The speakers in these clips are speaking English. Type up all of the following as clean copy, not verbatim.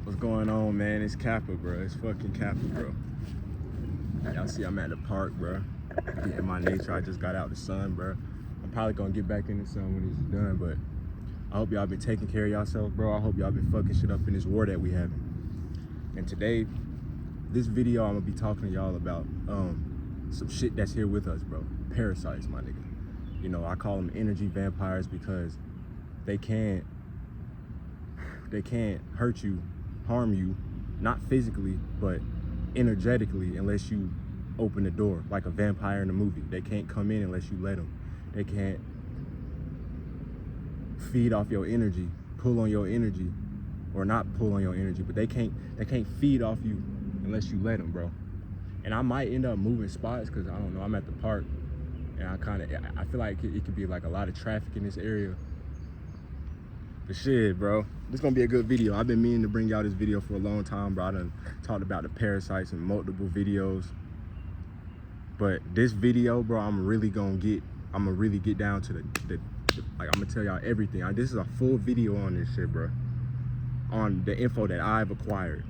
What's going on, man? It's Kappa, bro. It's fucking Kappa, bro. Y'all see I'm at the park, bro. Getting my nature. I just got out the sun, bro. I'm probably gonna get back in the sun when it's done, but I hope y'all been taking care of yourselves, bro. I hope y'all been fucking shit up in this war that we having. And today, this video, I'm gonna be talking to y'all about some shit that's here with us, bro. Parasites, my nigga. You know, I call them energy vampires because they can't hurt you, harm you, not physically, but energetically, unless you open the door, like a vampire in a movie. They can't come in unless you let them. They can't feed off your energy, pull on your energy, or not pull on your energy, but they can't feed off you unless you let them, bro. And I might end up moving spots because I don't know, I'm at the park and I feel like it could be like a lot of traffic in this area. But shit, bro, this gonna be a good video. I've been meaning to bring y'all this video for a long time, bro. I done talked about the parasites in multiple videos. But this video, bro, I'm gonna really get down to the like, I'm gonna tell y'all everything. This is a full video on this shit, bro. On the info that I've acquired.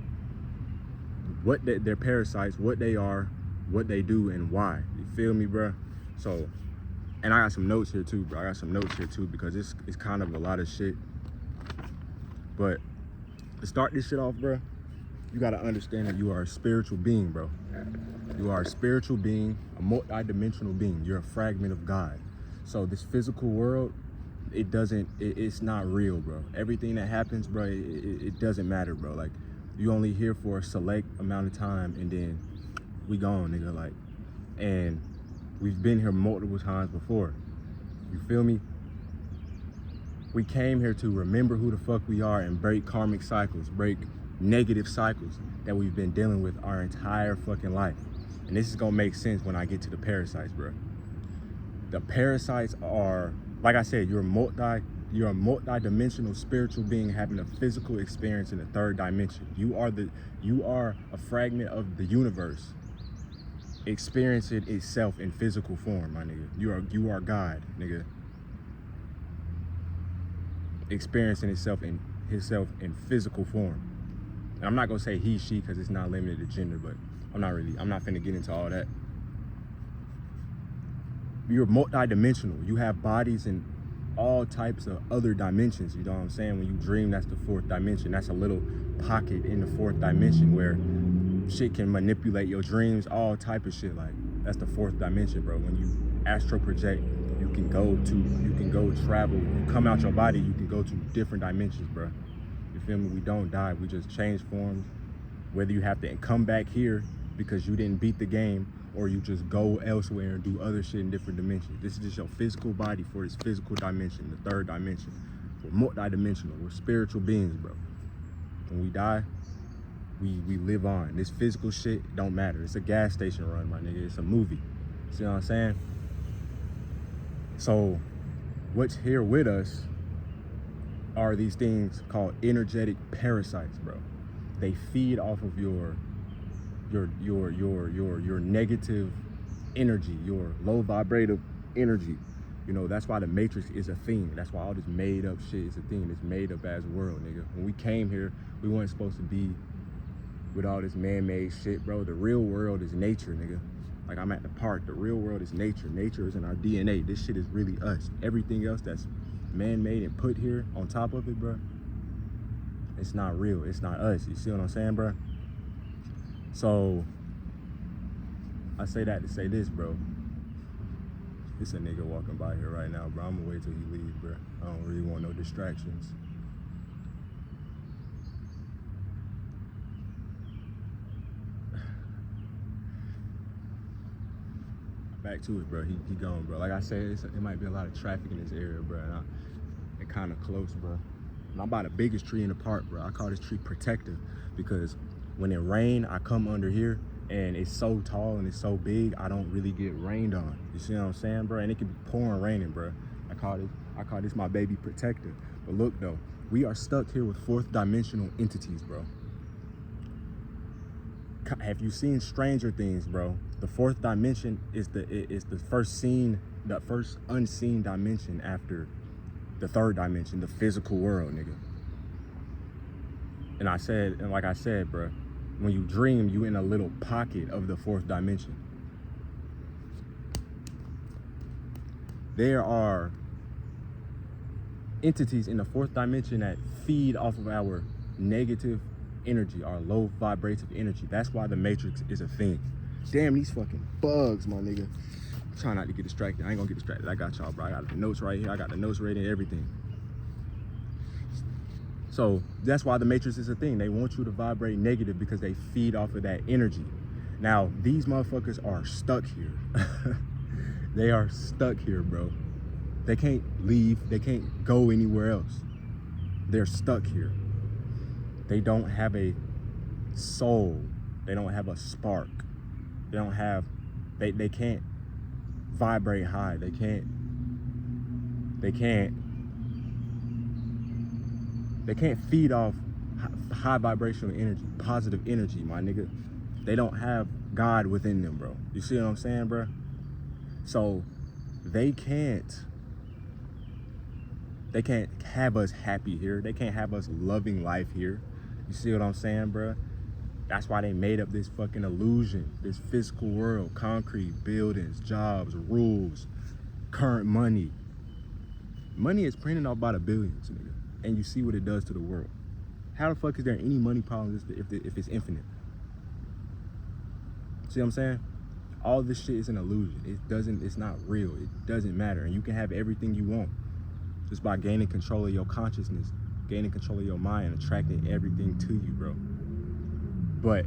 What they're parasites, what they are, what they do, and why. You feel me, bro? So, and I got some notes here too, bro. I got some notes here too because it's kind of a lot of shit. But to start this shit off, bro, you gotta understand that you are a spiritual being, bro. You are a spiritual being, a multi-dimensional being. You're a fragment of God. So this physical world, it's not real, bro. Everything that happens, bro, it doesn't matter, bro. Like, you only here for a select amount of time and then we gone, nigga. Like, and we've been here multiple times before. You feel me? We came here to remember who the fuck we are and break karmic cycles, break negative cycles that we've been dealing with our entire fucking life. And this is gonna make sense when I get to the parasites, bro. The parasites are, like I said, you're a multi-dimensional spiritual being having a physical experience in the third dimension. You are a fragment of the universe experiencing itself in physical form, my nigga. You are God, nigga. Experiencing himself in physical form. And I'm not gonna say he, she, because it's not limited to gender, but I'm not finna get into all that. You're multi-dimensional. You have bodies in all types of other dimensions, you know what I'm saying? When you dream, that's the fourth dimension. That's a little pocket in the fourth dimension where shit can manipulate your dreams, all type of shit. Like, that's the fourth dimension, bro. When you astral project, you can go travel. You come out your body, you can go to different dimensions, bro. You feel me? We don't die, we just change forms. Whether you have to come back here because you didn't beat the game, or you just go elsewhere and do other shit in different dimensions. This is just your physical body for its physical dimension, the third dimension. We're multi-dimensional, we're spiritual beings, bro. When we die, we live on. This physical shit don't matter. It's a gas station run, my nigga. It's a movie. See what I'm saying? So what's here with us are these things called energetic parasites, bro. They feed off of your negative energy, your low vibrative energy. You know, that's why the Matrix is a thing. That's why all this made up shit is a thing. It's made up as world, nigga. When we came here, we weren't supposed to be with all this man-made shit, bro. The real world is nature, nigga. Like, I'm at the park. The real world is nature. Nature is in our DNA. This shit is really us. Everything else that's man-made and put here on top of it, bro, it's not real. It's not us. You see what I'm saying, bro? So I say that to say this, bro. It's a nigga walking by here right now, bro. I'm gonna wait till he leaves, bro. I don't really want no distractions. Back to it, bro. He gone, bro. Like I said, it might be a lot of traffic in this area, bro. And it kind of close, bro. And I'm by the biggest tree in the park, bro. I call this tree protective because when it rain, I come under here and it's so tall and it's so big, I don't really get rained on. You see what I'm saying, bro? And it can be pouring raining, bro. I call this my baby protector. But look though, we are stuck here with fourth dimensional entities, bro. Have you seen Stranger Things, bro? The fourth dimension is the first unseen dimension after the third dimension, the physical world, nigga. And like I said, bro, when you dream, you in a little pocket of the fourth dimension. There are entities in the fourth dimension that feed off of our negative energy, our low vibrative energy. That's why the Matrix is a thing. Damn, these fucking bugs, my nigga. I'm trying not to get distracted. I ain't gonna get distracted. I got y'all, bro. I got the notes right here. I got the notes ready and everything. So that's why the Matrix is a thing. They want you to vibrate negative because they feed off of that energy. Now, these motherfuckers are stuck here. They are stuck here, bro. They can't leave. They can't go anywhere else. They're stuck here. They don't have a soul. They don't have a spark. They don't have, they can't vibrate high. They can't feed off high vibrational energy, positive energy, my nigga. They don't have God within them, bro. You see what I'm saying, bro? So they can't have us happy here. They can't have us loving life here. You see what I'm saying, bro? That's why they made up this fucking illusion, this physical world, concrete buildings, jobs, rules, current money. Money is printed off by the billions, nigga. And you see what it does to the world. How the fuck is there any money problems if it's infinite? See what I'm saying? All this shit is an illusion. It's not real. It doesn't matter. And you can have everything you want just by gaining control of your consciousness, gaining control of your mind, attracting everything to you, bro. But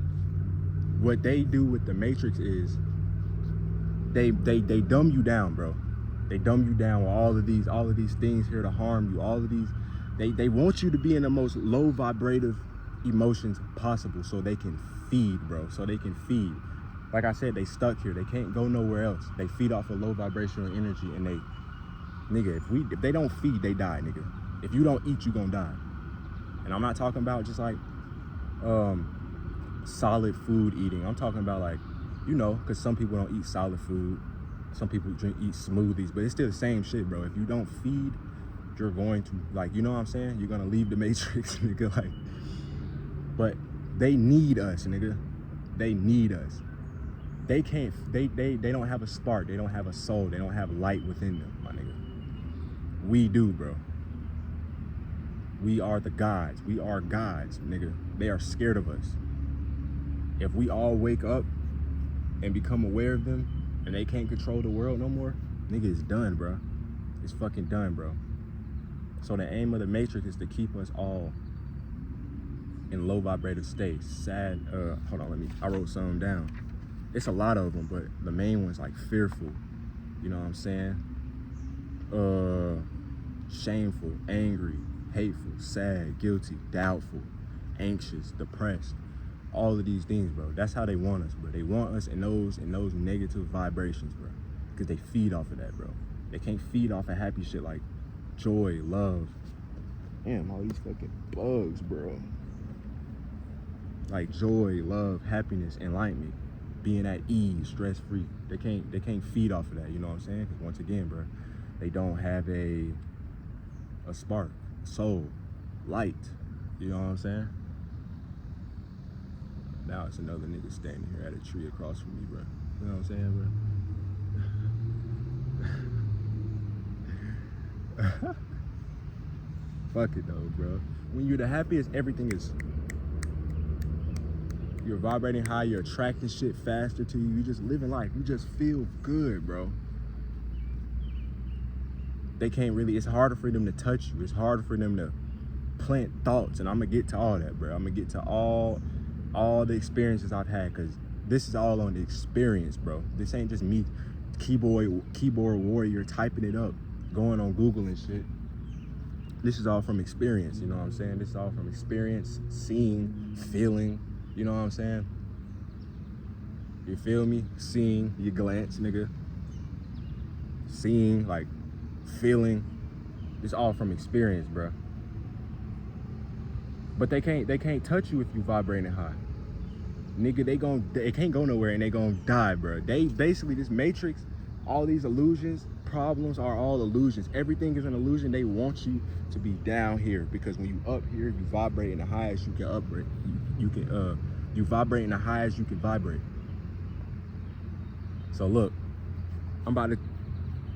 what they do with the Matrix is they dumb you down, bro. They dumb you down with all of these things here to harm you. All of these, they want you to be in the most low vibrative emotions possible so they can feed, bro. So they can feed. Like I said, they stuck here. They can't go nowhere else. They feed off of low vibrational energy, and nigga, if they don't feed, they die, nigga. If you don't eat, you gonna die. And I'm not talking about just like solid food eating. I'm talking about like, you know, because some people don't eat solid food. Some people eat smoothies, but it's still the same shit, bro. If you don't feed, you're going to, like, you know what I'm saying? You're gonna leave the Matrix, nigga. Like, but they need us, nigga. They need us. They can't, they don't have a spark. They don't have a soul. They don't have light within them, my nigga. We do, bro. We are the gods. We are gods, nigga. They are scared of us. If we all wake up and become aware of them and they can't control the world no more, nigga, it's done, bro. It's fucking done, bro. So the aim of the Matrix is to keep us all in low vibrative states. Sad, hold on, I wrote some down. It's a lot of them, but the main one's like fearful, you know what I'm saying? Shameful, angry, hateful, sad, guilty, doubtful, anxious, depressed. All of these things, bro. That's how they want us, bro. They want us in those negative vibrations, bro. Because they feed off of that, bro. They can't feed off of happy shit like joy, love. Damn, all these fucking bugs, bro. Like joy, love, happiness, enlightenment, being at ease, stress-free. They can't feed off of that, you know what I'm saying? Because once again, bro, they don't have a spark, soul, light. You know what I'm saying? Now it's another nigga standing here at a tree across from me, bro. You know what I'm saying, bro? Fuck it though, bro. When you're the happiest, everything is, you're vibrating high, you're attracting shit faster to you, you just living life, you just feel good, bro. They can't really, it's harder for them to touch you, it's harder for them to plant thoughts, and I'm gonna get to all that, bro. I'm gonna get to all the experiences I've had, because this is all on the experience, bro. This ain't just me, keyboard warrior, typing it up, going on Google and shit. This is all from experience, you know what I'm saying? This is all from experience, seeing, feeling, you know what I'm saying? You feel me? Seeing, you glance, nigga. Seeing, like, feeling. It's all from experience, bro. But they can't touch you if you vibrating high. Nigga, they can't go nowhere and they gonna die, bro. They basically, this Matrix, All these illusions, problems are all illusions. Everything is an illusion. They want you to be down here, because when you up here, you vibrate in the highest you can upgrade. You vibrate in the highest you can vibrate. So look,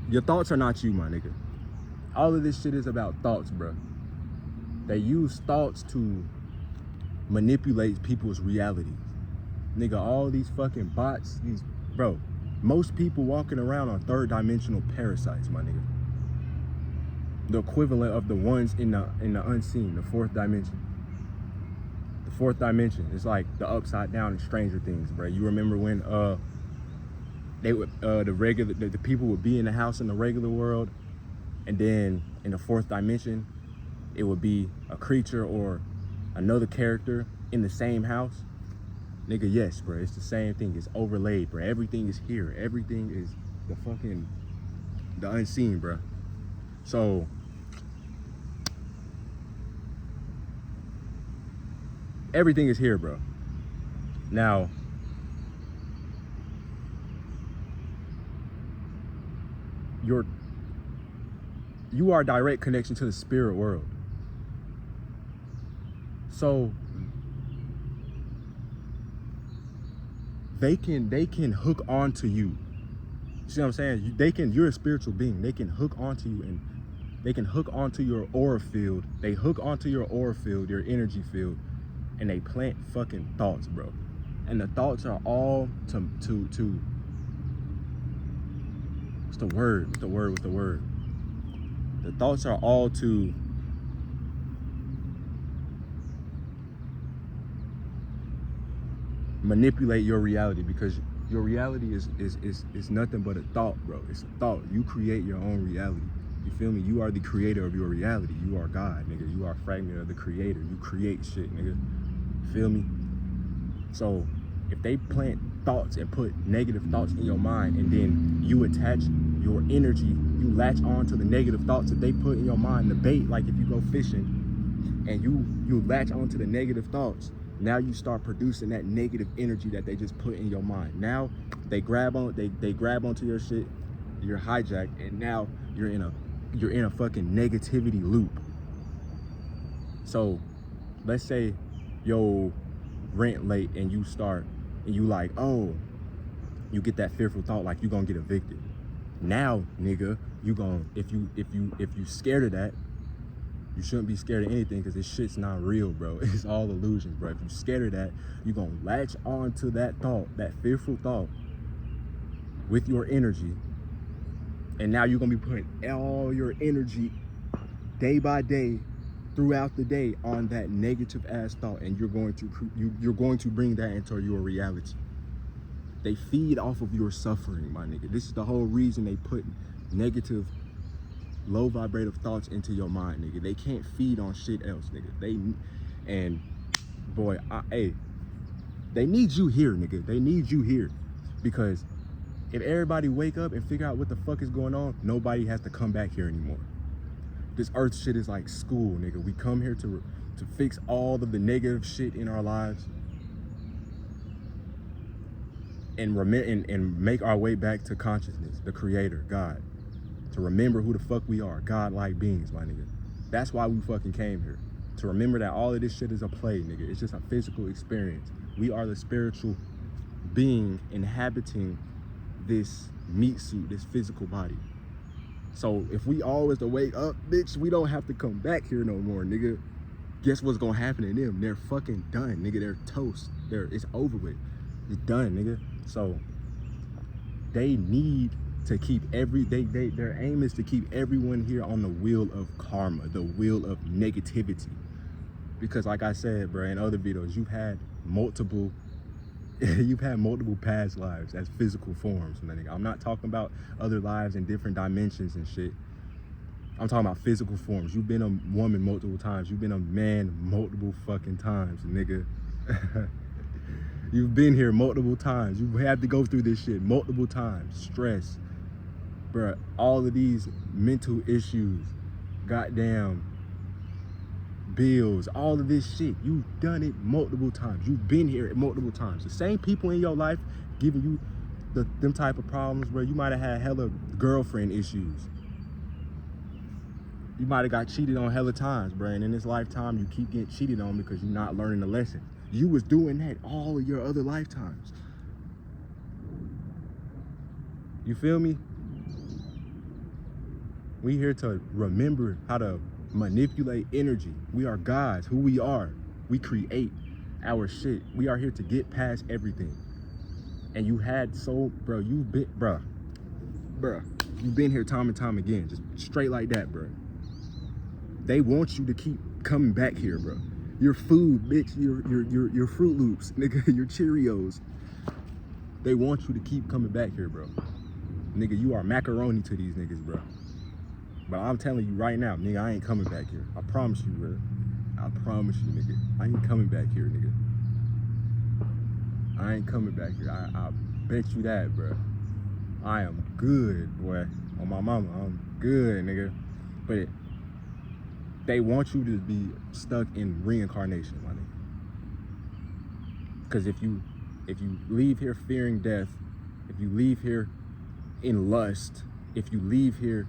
your thoughts are not you, my nigga. All of this shit is about thoughts, bro. They use thoughts to manipulate people's realities. Nigga, all these fucking bots, bro, most people walking around are third dimensional parasites, my nigga. The equivalent of the ones in the unseen, the fourth dimension. The fourth dimension is like the upside down in Stranger Things, bro. You remember when they would the people would be in the house in the regular world, and then in the fourth dimension, it would be a creature or another character in the same house. Nigga, yes, bro, it's the same thing. It's overlaid, bro. Everything is here. Everything is the unseen, bro. So everything is here, bro. Now, you are a direct connection to the spirit world. So they can hook onto you. See what I'm saying? You're a spiritual being. They can hook onto you, and they can hook onto your aura field. They hook onto your aura field, your energy field, and they plant fucking thoughts, bro. And the thoughts are all to what's the word? The thoughts are all to manipulate your reality, because your reality is nothing but a thought, bro. It's a thought. You create your own reality. You feel me? You are the creator of your reality. You are God, nigga. You are a fragment of the creator. You create shit, nigga. Feel me? So if they plant thoughts and put negative thoughts in your mind, and then you attach your energy, you latch on to the negative thoughts that they put in your mind, the bait, like if you go fishing and you latch on to the negative thoughts, now you start producing that negative energy that they just put in your mind. Now they grab onto your shit, you're hijacked, and now you're in a fucking negativity loop. So let's say your rent late, and you like, oh, you get that fearful thought like you gonna get evicted. Now, nigga, if you scared of that, you shouldn't be scared of anything, because this shit's not real, bro. It's all illusions, bro. If you're scared of that, you're gonna latch on to that thought, that fearful thought, with your energy. And now you're gonna be putting all your energy day by day throughout the day on that negative ass thought, and you're going to bring that into your reality. They feed off of your suffering, my nigga. This is the whole reason they put negative, low vibrative thoughts into your mind, nigga. They can't feed on shit else, nigga. They need you here, nigga. They need you here, because if everybody wake up and figure out what the fuck is going on, nobody has to come back here anymore. This earth shit is like school, nigga. We come here to fix all of the negative shit in our lives, and make our way back to consciousness, the creator, God. To remember who the fuck we are, God-like beings, my nigga. That's why we fucking came here. To remember that all of this shit is a play, nigga. It's just a physical experience. We are the spiritual being inhabiting this meat suit, this physical body. So if we always to wake up, bitch, we don't have to come back here no more, nigga. Guess what's gonna happen to them? They're fucking done, nigga. They're toast. It's over with. It's done, nigga. So they need to keep their aim is to keep everyone here on the wheel of karma, the wheel of negativity. Because like I said, bro, in other videos, you've had multiple past lives as physical forms. I'm not talking about other lives in different dimensions and shit. I'm talking about physical forms. You've been a woman multiple times. You've been a man multiple fucking times, nigga. You've been here multiple times. You had to go through this shit multiple times. Stress, bruh, all of these mental issues, goddamn bills, all of this shit. You've done it multiple times. You've been here multiple times. The same people in your life giving you them type of problems, bro, you might have had hella girlfriend issues. You might have got cheated on hella times, bro. And in this lifetime, you keep getting cheated on because you're not learning the lesson. You was doing that all of your other lifetimes. You feel me? We here to remember how to manipulate energy. We are gods, who we are. We create our shit. We are here to get past everything. And you had bro, you've been here time and time again, just straight like that, bro. They want you to keep coming back here, bro. Your food, bitch, your Fruit Loops, nigga, your Cheerios. They want you to keep coming back here, bro. Nigga, you are macaroni to these niggas, bro. But I'm telling you right now, nigga, I ain't coming back here. I promise you, bro. I promise you, nigga. I ain't coming back here, nigga. I ain't coming back here. I bet you that, bro. I am good, boy. On my mama, I'm good, nigga. But they want you to be stuck in reincarnation, my nigga. Because if you leave here fearing death, if you leave here in lust, if you leave here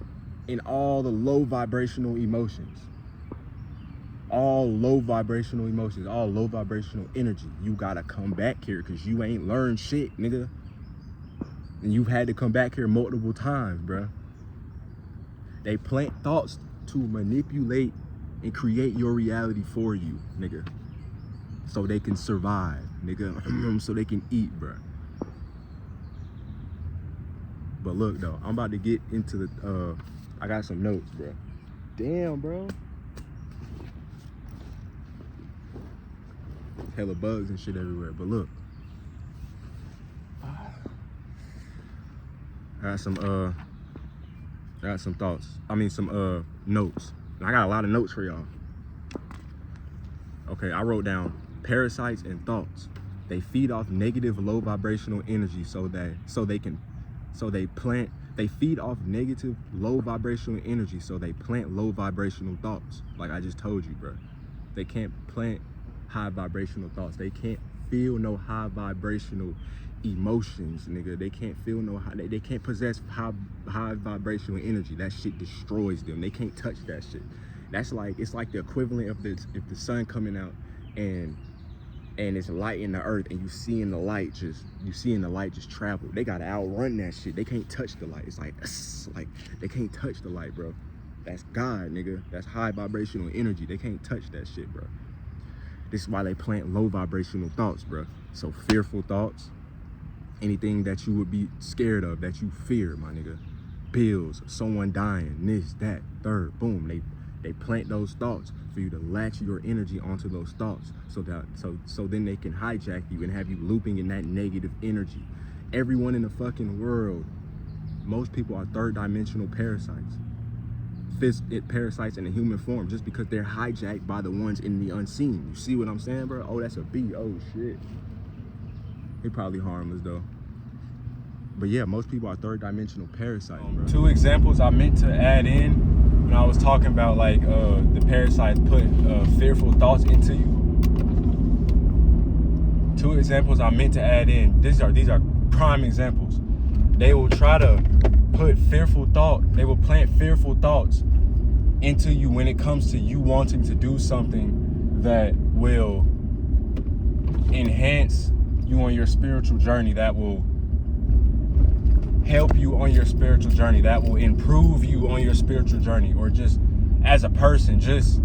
in all the low vibrational emotions, all low vibrational energy, you gotta come back here because you ain't learned shit, nigga. And you've had to come back here multiple times, bruh. They plant thoughts to manipulate and create your reality for you, nigga. So they can survive, nigga. So they can eat, bruh. But look, though, I'm about to get into the, I got some notes, bruh. Damn, bro. Hella bugs and shit everywhere, but look. I got some thoughts. Some notes. I got a lot of notes for y'all. Okay, I wrote down parasites and thoughts. They feed off negative low vibrational energy they feed off negative low vibrational energy, so they plant low vibrational thoughts. Like I just told you, bro. They can't plant high vibrational thoughts. They can't feel no high vibrational emotions, nigga. They can't feel no high, they can't possess high vibrational energy. That shit destroys them. They can't touch that shit. That's like, it's like the equivalent of if the sun coming out and it's light in the earth and you seeing the light just travel. They gotta outrun that shit. They can't touch the light. It's like they can't touch the light, bro. That's God, nigga. That's high vibrational energy. They can't touch that shit, bro. This is why they plant low vibrational thoughts, bro. So fearful thoughts, anything that you would be scared of, that you fear, my nigga. Bills, someone dying, this, that, third, boom. They plant those thoughts for you to latch your energy onto those thoughts so then they can hijack you and have you looping in that negative energy. Everyone in the fucking world, most people are third dimensional parasites. Parasites in the human form just because they're hijacked by the ones in the unseen. You see what I'm saying, bro? Oh, that's a bee. Oh, shit. He probably harmless, though. But yeah, most people are third dimensional parasites, bro. Two examples I meant to add in when I was talking about like the parasites put fearful thoughts into you. Two examples I meant to add in. These are prime examples. They will try to put they will plant fearful thoughts into you when it comes to you wanting to do something that will enhance you on your spiritual journey, that will help you on your spiritual journey, that will improve you on your spiritual journey, or just as a person, just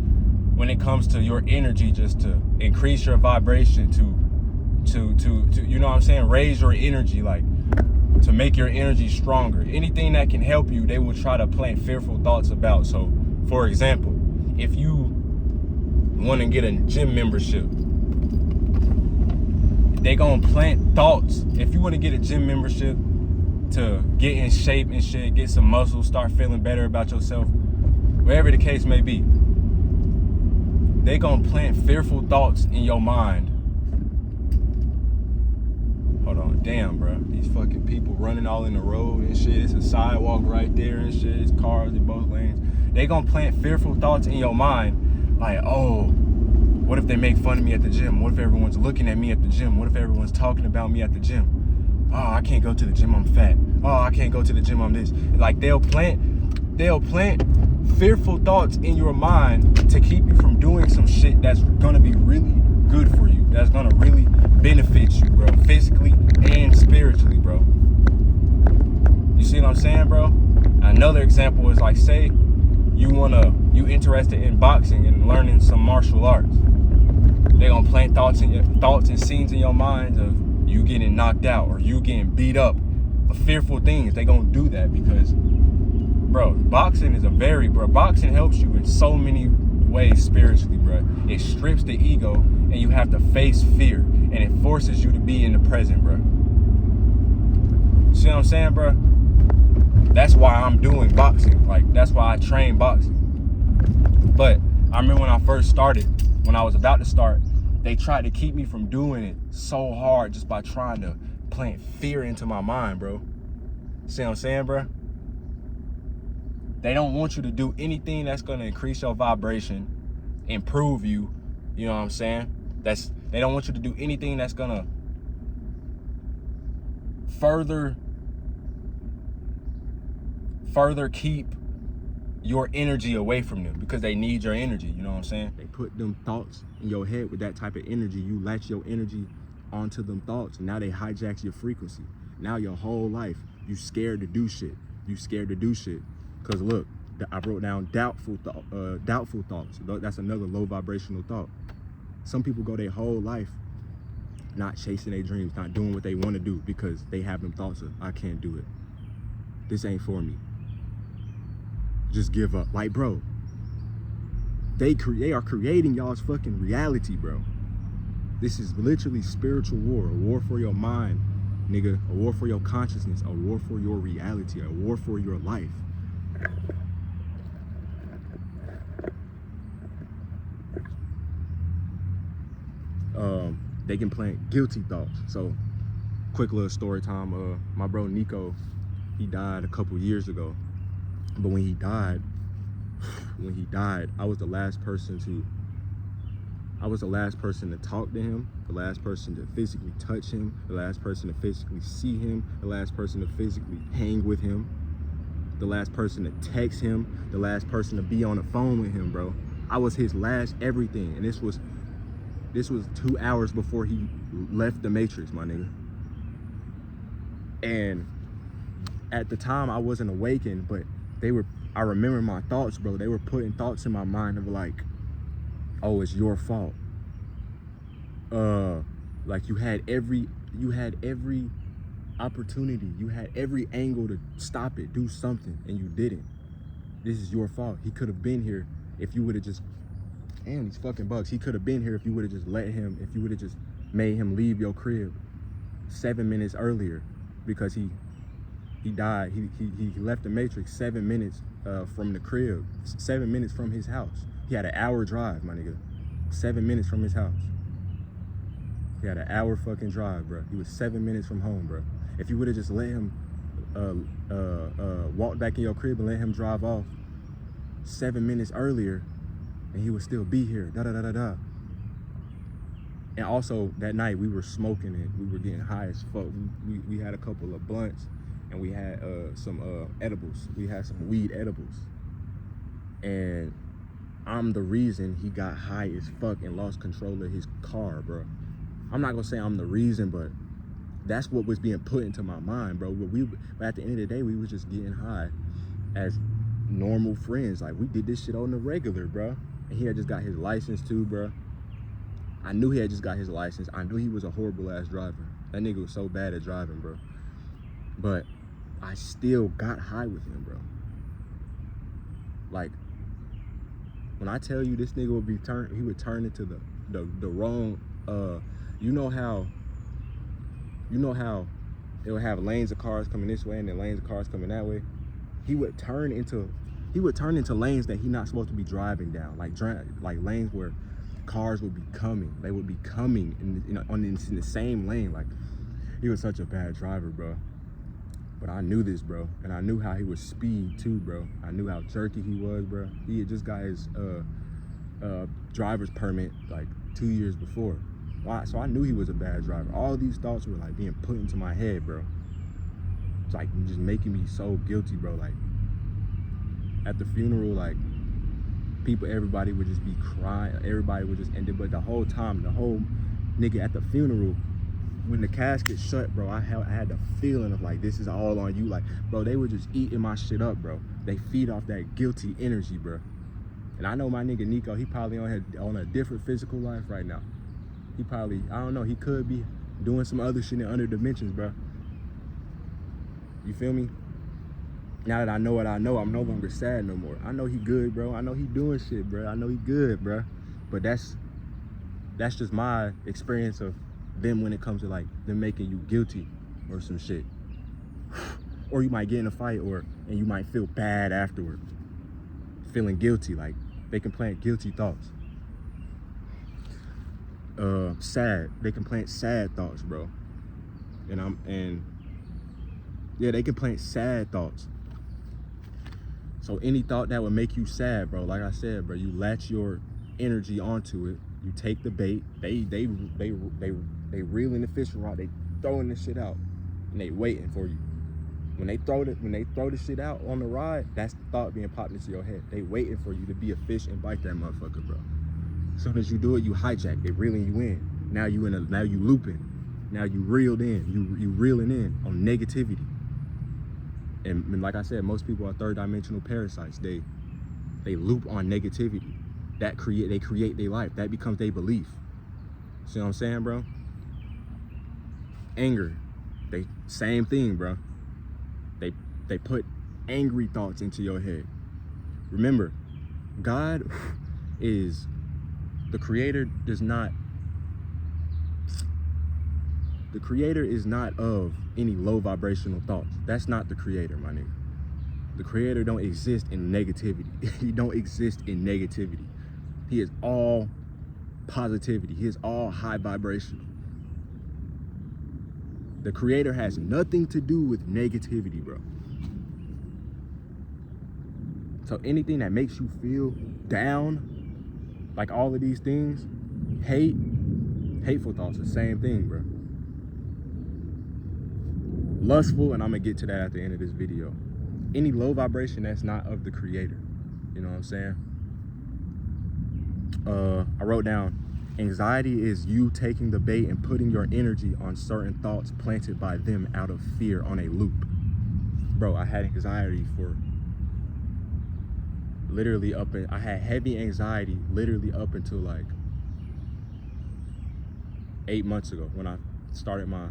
when it comes to your energy, just to increase your vibration, to you know what I'm saying, raise your energy, like to make your energy stronger. Anything that can help you, they will try to plant fearful thoughts about. So for example, if you want to get a gym membership, they gonna plant thoughts. If you want to get a gym membership to get in shape and shit, get some muscles, start feeling better about yourself, whatever the case may be, they gonna plant fearful thoughts in your mind. Hold on, damn, bro. These fucking people running all in the road and shit. It's a sidewalk right there and shit. It's cars in both lanes. They gonna plant fearful thoughts in your mind, like, oh, what if they make fun of me at the gym? What if everyone's looking at me at the gym? What if everyone's talking about me at the gym? oh, I can't go to the gym, I'm fat. Oh, I can't go to the gym, I'm this. Like they'll plant fearful thoughts in your mind to keep you from doing some shit that's gonna be really good for you, that's gonna really benefit you, bro, physically and spiritually, bro. You see what I'm saying, bro? Another example is like, say you interested in boxing and learning some martial arts. They're gonna plant thoughts and scenes in your mind of you getting knocked out or you getting beat up, fearful things. They gonna do that because, bro, boxing helps you in so many ways spiritually, bro. It strips the ego and you have to face fear, and it forces you to be in the present, bro. See what I'm saying, bro? That's why I'm doing boxing. Like, that's why I train boxing. But I remember when I first started, when I was about to start, they tried to keep me from doing it so hard just by trying to plant fear into my mind, bro. See what I'm saying, bro? They don't want you to do anything that's gonna increase your vibration, improve you, you know what I'm saying? They don't want you to do anything that's gonna further keep your energy away from them, because they need your energy, you know what I'm saying? They put them thoughts in your head with that type of energy. You latch your energy onto them thoughts, and now they hijack your frequency. Now your whole life, you scared to do shit. You scared to do shit. Cause look, I wrote down doubtful thoughts. That's another low vibrational thought. Some people go their whole life not chasing their dreams, not doing what they want to do because they have them thoughts of, I can't do it. This ain't for me. Just give up. Like, bro, they are creating y'all's fucking reality, bro. This is literally spiritual war, a war for your mind, nigga, a war for your consciousness, a war for your reality, a war for your life. They can plant guilty thoughts. So, quick little story time. My bro Nico, he died a couple years ago. But when he died, I was the last person to talk to him, the last person to physically touch him, the last person to physically see him, the last person to physically hang with him, the last person to text him, the last person to be on the phone with him, bro. I was his last everything, and this was 2 hours before he left the Matrix, my nigga. And at the time, I wasn't awakened, but I remember my thoughts, bro. They were putting thoughts in my mind of like, oh, it's your fault. Like you had every opportunity, you had every angle to stop it, do something, and you didn't. This is your fault. He could have been here if you would have just, damn, these fucking bugs. He could have been here if you would have just if you would have just made him leave your crib 7 minutes earlier, because he died. He left the Matrix 7 minutes from the crib, 7 minutes from his house. He had an hour drive, my nigga. 7 minutes from his house. He had an hour fucking drive, bro. He was 7 minutes from home, bro. If you would have just let him walk back in your crib and let him drive off 7 minutes earlier, and he would still be here, da-da-da-da-da. And also, that night, we were smoking and we were getting high as fuck. We had a couple of blunts, and we had some edibles. We had some weed edibles. And I'm the reason he got high as fuck and lost control of his car, bro. I'm not gonna say I'm the reason, but that's what was being put into my mind, bro. But at the end of the day, we was just getting high as normal friends. Like, we did this shit on the regular, bro. And he had just got his license too, bro. I knew he had just got his license. I knew he was a horrible ass driver. That nigga was so bad at driving, bro. But I still got high with him, bro. Like, when I tell you this nigga he would turn into the wrong, you know how it would have lanes of cars coming this way and then lanes of cars coming that way. He would turn into lanes that he's not supposed to be driving down, like lanes where cars would be coming. They would be coming in the same lane. Like, he was such a bad driver, bro. But I knew this, bro, and I knew how he was speed too, bro. I knew how jerky he was, bro. He had just got his driver's permit like 2 years before. So I knew he was a bad driver. All these thoughts were like being put into my head, bro. It's like just making me so guilty, bro. Like at the funeral, like everybody would just be crying. Everybody would just end it. But the whole time, the whole nigga at the funeral, when the casket shut, bro, I had the feeling of like, this is all on you. Like, bro, they were just eating my shit up, bro. They feed off that guilty energy, bro. And I know my nigga Nico, he probably on a different physical life right now. He probably, I don't know, he could be doing some other shit in other dimensions, bro. You feel me? Now that I know what I know, I'm no longer sad no more. I know he good, bro. I know he doing shit, bro. I know he good, bro. But that's just my experience of them when it comes to like them making you guilty or some shit. Or you might get in a fight and you might feel bad afterward. Feeling guilty, like they can plant guilty thoughts. Sad. They can plant sad thoughts, bro. And yeah, they can plant sad thoughts. So any thought that would make you sad, bro, like I said, bro, you latch your energy onto it. You take the bait. They reeling the fish rod. They throwing this shit out, and they waiting for you. When they throw the shit out on the rod, that's the thought being popped into your head. They waiting for you to be a fish and bite that motherfucker, bro. As soon as you do it, you hijack. They reeling you in. Now you looping. Now you reeled in. You reeling in on negativity. And like I said, most people are third dimensional parasites. They loop on negativity. They create their life. That becomes their belief. See what I'm saying, bro? Anger. Same thing, bro. They put angry thoughts into your head. Remember, God is the creator. The creator is not of any low vibrational thoughts. That's not the creator, my nigga. The creator don't exist in negativity. He don't exist in negativity. He is all positivity. He is all high vibrational. The creator has nothing to do with negativity, bro. So anything that makes you feel down, like all of these things, hateful thoughts, the same thing, bro. Lustful, and I'm gonna get to that at the end of this video. Any low vibration that's not of the creator. You know what I'm saying? I wrote down, anxiety is you taking the bait and putting your energy on certain thoughts planted by them out of fear on a loop. Bro, I had anxiety for literally I had heavy anxiety literally up until like 8 months ago when I started my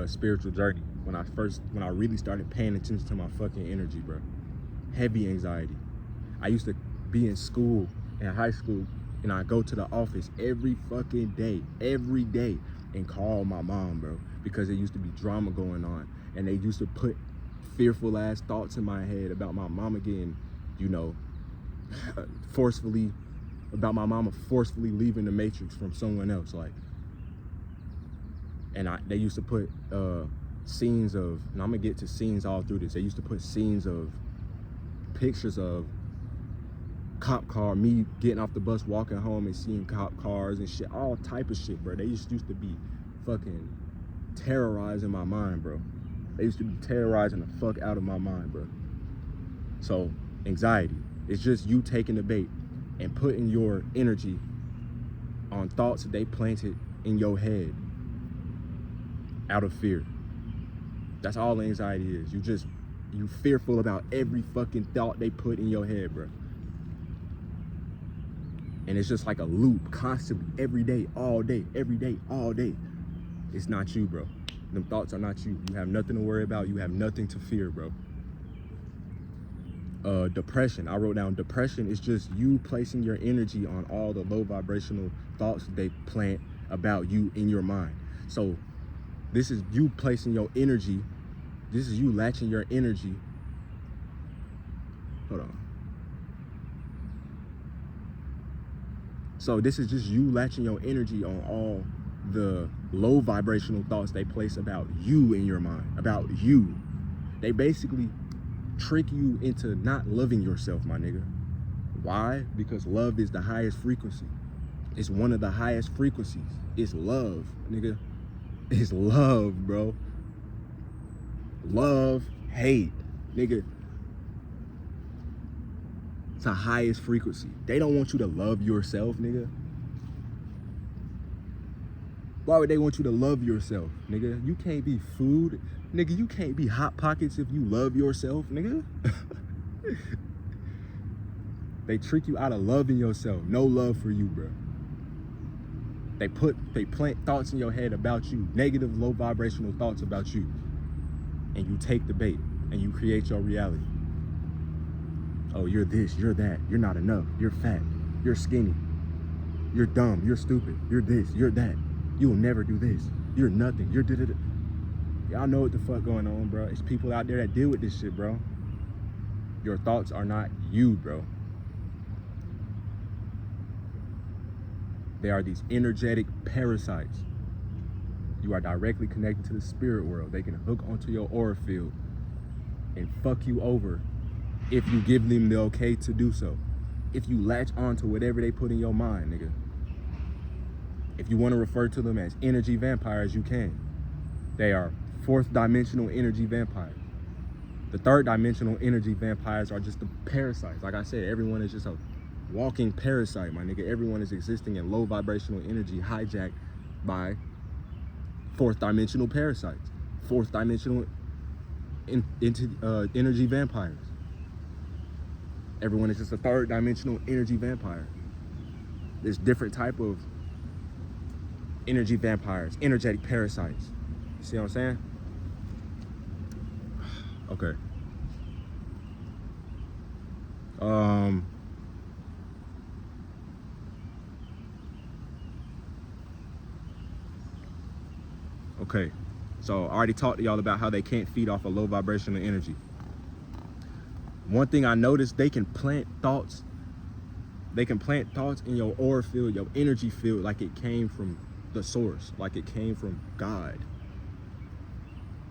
spiritual journey. When I really started paying attention to my fucking energy, bro. Heavy anxiety. I used to be in school, in high school, and I go to the office every fucking day, and call my mom, bro, because there used to be drama going on, and they used to put fearful ass thoughts in my head about my mama getting, you know, forcefully leaving the matrix from someone else, like. And they used to put scenes of, and I'm gonna get to scenes all through this. They used to put scenes of pictures of cop car, me getting off the bus, walking home and seeing cop cars and shit, all type of shit, bro. They used to be fucking terrorizing my mind, bro. They used to be terrorizing the fuck out of my mind, bro. So anxiety, it's just you taking the bait and putting your energy on thoughts that they planted in your head out of fear. That's all anxiety is. You fearful about every fucking thought they put in your head, bro. And it's just like a loop, constantly, every day, all day, every day, all day. It's not you, bro. Them thoughts are not you. You have nothing to worry about. You have nothing to fear, bro. Depression. I wrote down depression is just you placing your energy on all the low vibrational thoughts they plant about you in your mind. So this is you placing your energy. This is you latching your energy. Hold on. So this is just you latching your energy on all the low vibrational thoughts they place about you in your mind, about you. They basically trick you into not loving yourself, my nigga. Why? Because love is the highest frequency. It's one of the highest frequencies. It's love, nigga. It's love, bro. Love, hate, nigga. It's the highest frequency. They don't want you to love yourself, nigga. Why would they want you to love yourself, nigga? You can't be food. Nigga, you can't be Hot Pockets if you love yourself, nigga. They trick you out of loving yourself. No love for you, bro. They plant thoughts in your head about you, negative, low vibrational thoughts about you. And you take the bait and you create your reality. Oh, you're this, you're that, you're not enough, you're fat, you're skinny, you're dumb, you're stupid, you're this, you're that. You will never do this. You're nothing, you're da-da-da. Y'all know what the fuck going on, bro. It's people out there that deal with this shit, bro. Your thoughts are not you, bro. They are these energetic parasites. You are directly connected to the spirit world. They can hook onto your aura field and fuck you over if you give them the okay to do so. If you latch on to whatever they put in your mind, nigga. If you want to refer to them as energy vampires, you can. They are fourth dimensional energy vampires. The third dimensional energy vampires are just the parasites. Like I said, everyone is just a walking parasite, my nigga. Everyone is existing in low vibrational energy hijacked by fourth dimensional parasites, fourth dimensional energy vampires. Everyone is just a third dimensional energy vampire. There's different type of energy vampires, energetic parasites. You see what I'm saying? Okay. Okay, so I already talked to y'all about how they can't feed off a low vibrational energy. One thing I noticed, they can plant thoughts. They can plant thoughts in your aura field, your energy field, like it came from the source, like it came from God.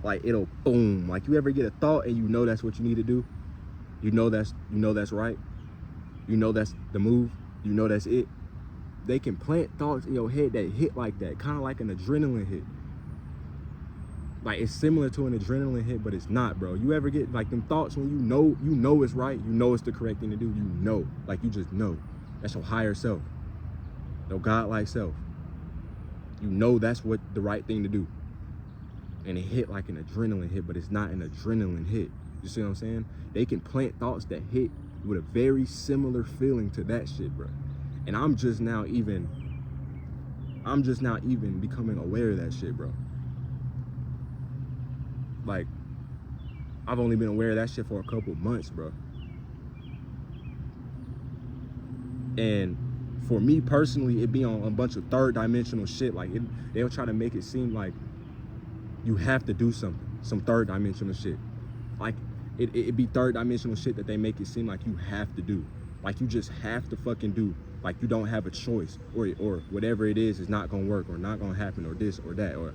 Like it'll boom. Like you ever get a thought and you know that's what you need to do? You know that's right. You know that's the move. You know that's it. They can plant thoughts in your head that hit like that, kind of like an adrenaline hit. Like it's similar to an adrenaline hit, but it's not, bro. You ever get like them thoughts when you know it's right, you know it's the correct thing to do, you know, like you just know. That's your higher self, your godlike self. You know that's what the right thing to do. And it hit like an adrenaline hit, but it's not an adrenaline hit. You see what I'm saying? They can plant thoughts that hit with a very similar feeling to that shit, bro. And I'm just now even becoming aware of that shit, bro. Like, I've only been aware of that shit for a couple months, bro. And for me personally, it be on a bunch of third dimensional shit. Like, they'll try to make it seem like you have to do something, some third dimensional shit. Like, it be third dimensional shit that they make it seem like you have to do. Like, you just have to fucking do. Like, you don't have a choice, or whatever it is not gonna work, or not gonna happen, or this or that, or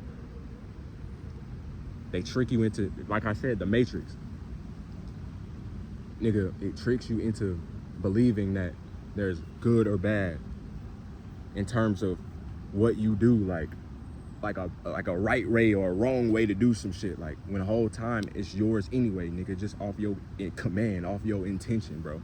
they trick you into, like I said, the Matrix. Nigga, it tricks you into believing that there's good or bad in terms of what you do, like a right way or a wrong way to do some shit. Like, when the whole time it's yours anyway, nigga, just off your command, off your intention, bro.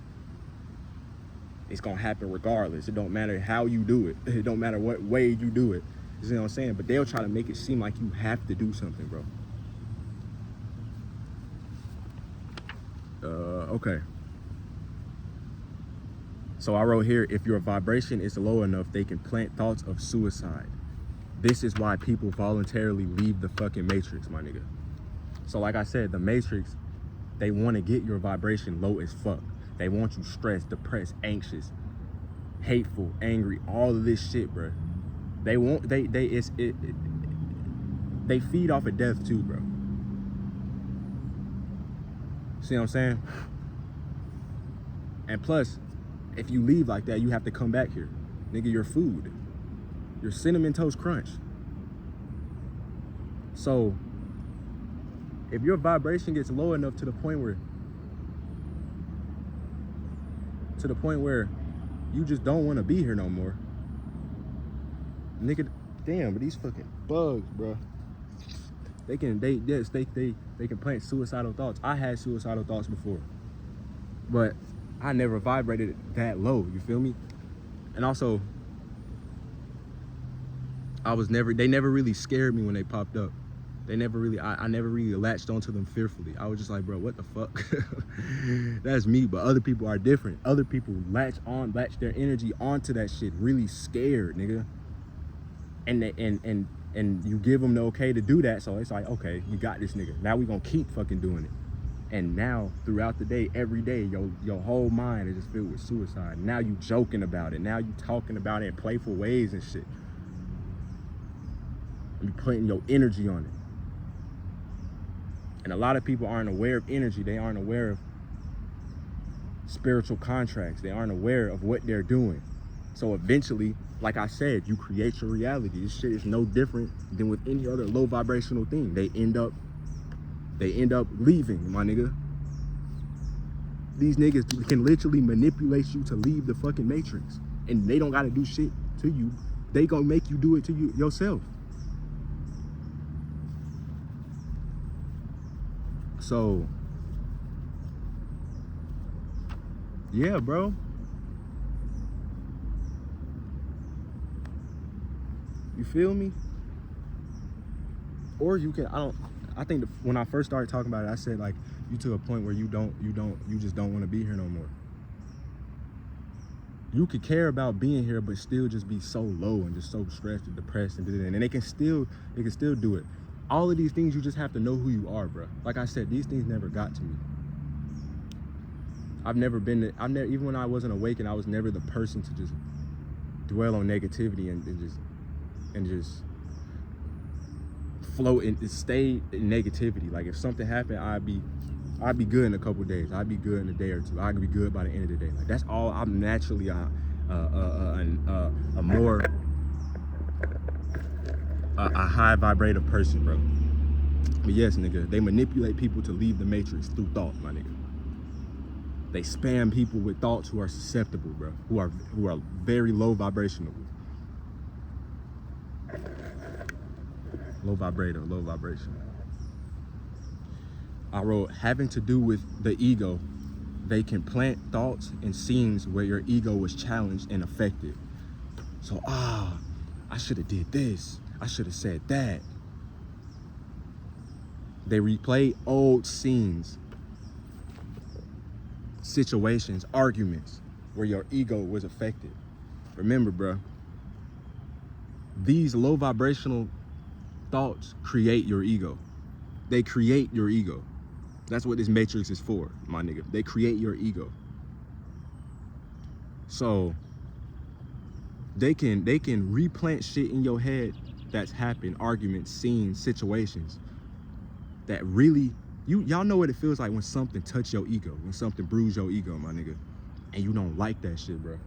It's gonna happen regardless. It don't matter how you do it. It don't matter what way you do it. You see what I'm saying? But they'll try to make it seem like you have to do something, bro. Okay. So I wrote here, if your vibration is low enough, they can plant thoughts of suicide. This is why people voluntarily leave the fucking Matrix, my nigga. So like I said, the Matrix, they want to get your vibration low as fuck. They want you stressed, depressed, anxious, hateful, angry, all of this shit, bro. They feed off of death too, bro. See what I'm saying? And plus, if you leave like that, you have to come back here. Nigga, your food. Your Cinnamon Toast Crunch. So, if your vibration gets low enough to the point where you just don't want to be here no more, nigga, damn, but these fucking bugs, bro. They can plant suicidal thoughts. I had suicidal thoughts before, but I never vibrated that low. You feel me? And also, they never really scared me when they popped up. They never really, I never really latched onto them fearfully. I was just like, bro, what the fuck? That's me, but other people are different. Other people latch their energy onto that shit really scared, nigga. And you give them the okay to do that, so it's like, okay, you got this, nigga. Now we gonna keep fucking doing it. And now, throughout the day, every day, your whole mind is just filled with suicide. Now you joking about it. Now you talking about it in playful ways and shit. And you putting your energy on it. And a lot of people aren't aware of energy. They aren't aware of spiritual contracts. They aren't aware of what they're doing. So eventually, like I said, you create your reality. This shit is no different than with any other low vibrational thing. They end up leaving, my nigga. These niggas can literally manipulate you to leave the fucking matrix. And they don't gotta do shit to you. They gonna make you do it to you yourself. So, yeah, bro. You feel me? Or you can, I think when I first started talking about it, I said like, you to a point where you just don't want to be here no more. You could care about being here, but still just be so low and just so stressed and depressed and they can still do it. All of these things, you just have to know who you are, bro. Like I said, these things never got to me. Even when I wasn't awakened, I was never the person to just dwell on negativity and just float and stay in negativity. Like if something happened, I'd be good in a couple of days. I'd be good in a day or two. I'd be good by the end of the day. Like that's all. I'm naturally a high vibrative person, bro. But yes, nigga, they manipulate people to leave the matrix through thought, my nigga. They spam people with thoughts who are susceptible, bro. Who are very low vibrational. Low vibration. I wrote, having to do with the ego, they can plant thoughts and scenes where your ego was challenged and affected. So, I should have did this. I should have said that. They replay old scenes, situations, arguments where your ego was affected. Remember, bro, these low vibrational thoughts create your ego. They create your ego. That's what this matrix is for, my nigga. They create your ego. So they can replant shit in your head that's happened, arguments, scenes, situations that really, y'all know what it feels like when something touch your ego, when something bruise your ego, my nigga, and you don't like that shit, bro.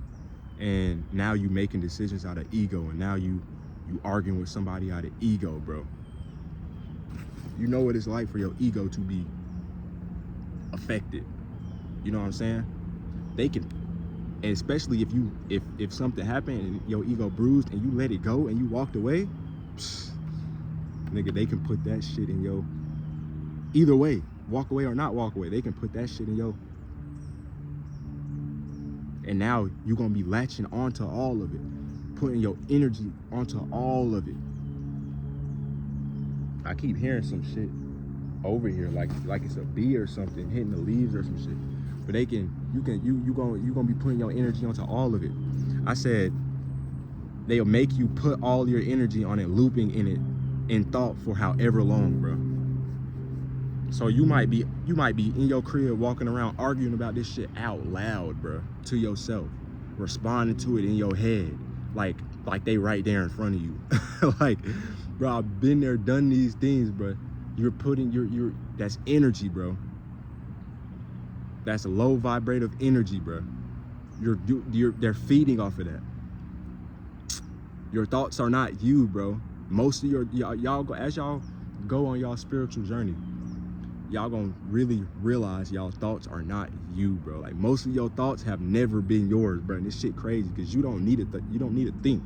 And now you making decisions out of ego, and now you arguing with somebody out of ego, bro. You know what it's like for your ego to be affected. You know what I'm saying? They can, and especially if something happened and your ego bruised and you let it go and you walked away, nigga, they can put that shit in your, either way, walk away or not walk away, they can put that shit in your, and now you're gonna be latching onto all of it, putting your energy onto all of it. I keep hearing some shit over here, like it's a bee or something hitting the leaves or some shit. But you're gonna be putting your energy onto all of it. I said they'll make you put all your energy on it, looping in it in thought for however long, bro. So you might be in your crib walking around arguing about this shit out loud, bro, to yourself, responding to it in your head, like they right there in front of you. Like, bro, I've been there, done these things, bro. You're putting that's energy, bro. That's a low vibrative energy, bro. They're feeding off of that. Your thoughts are not you, bro. Most of y'all go, as y'all go on y'all spiritual journey, y'all gonna really realize y'all thoughts are not you, bro. Like most of your thoughts have never been yours, bro. And this shit crazy because you don't need to think,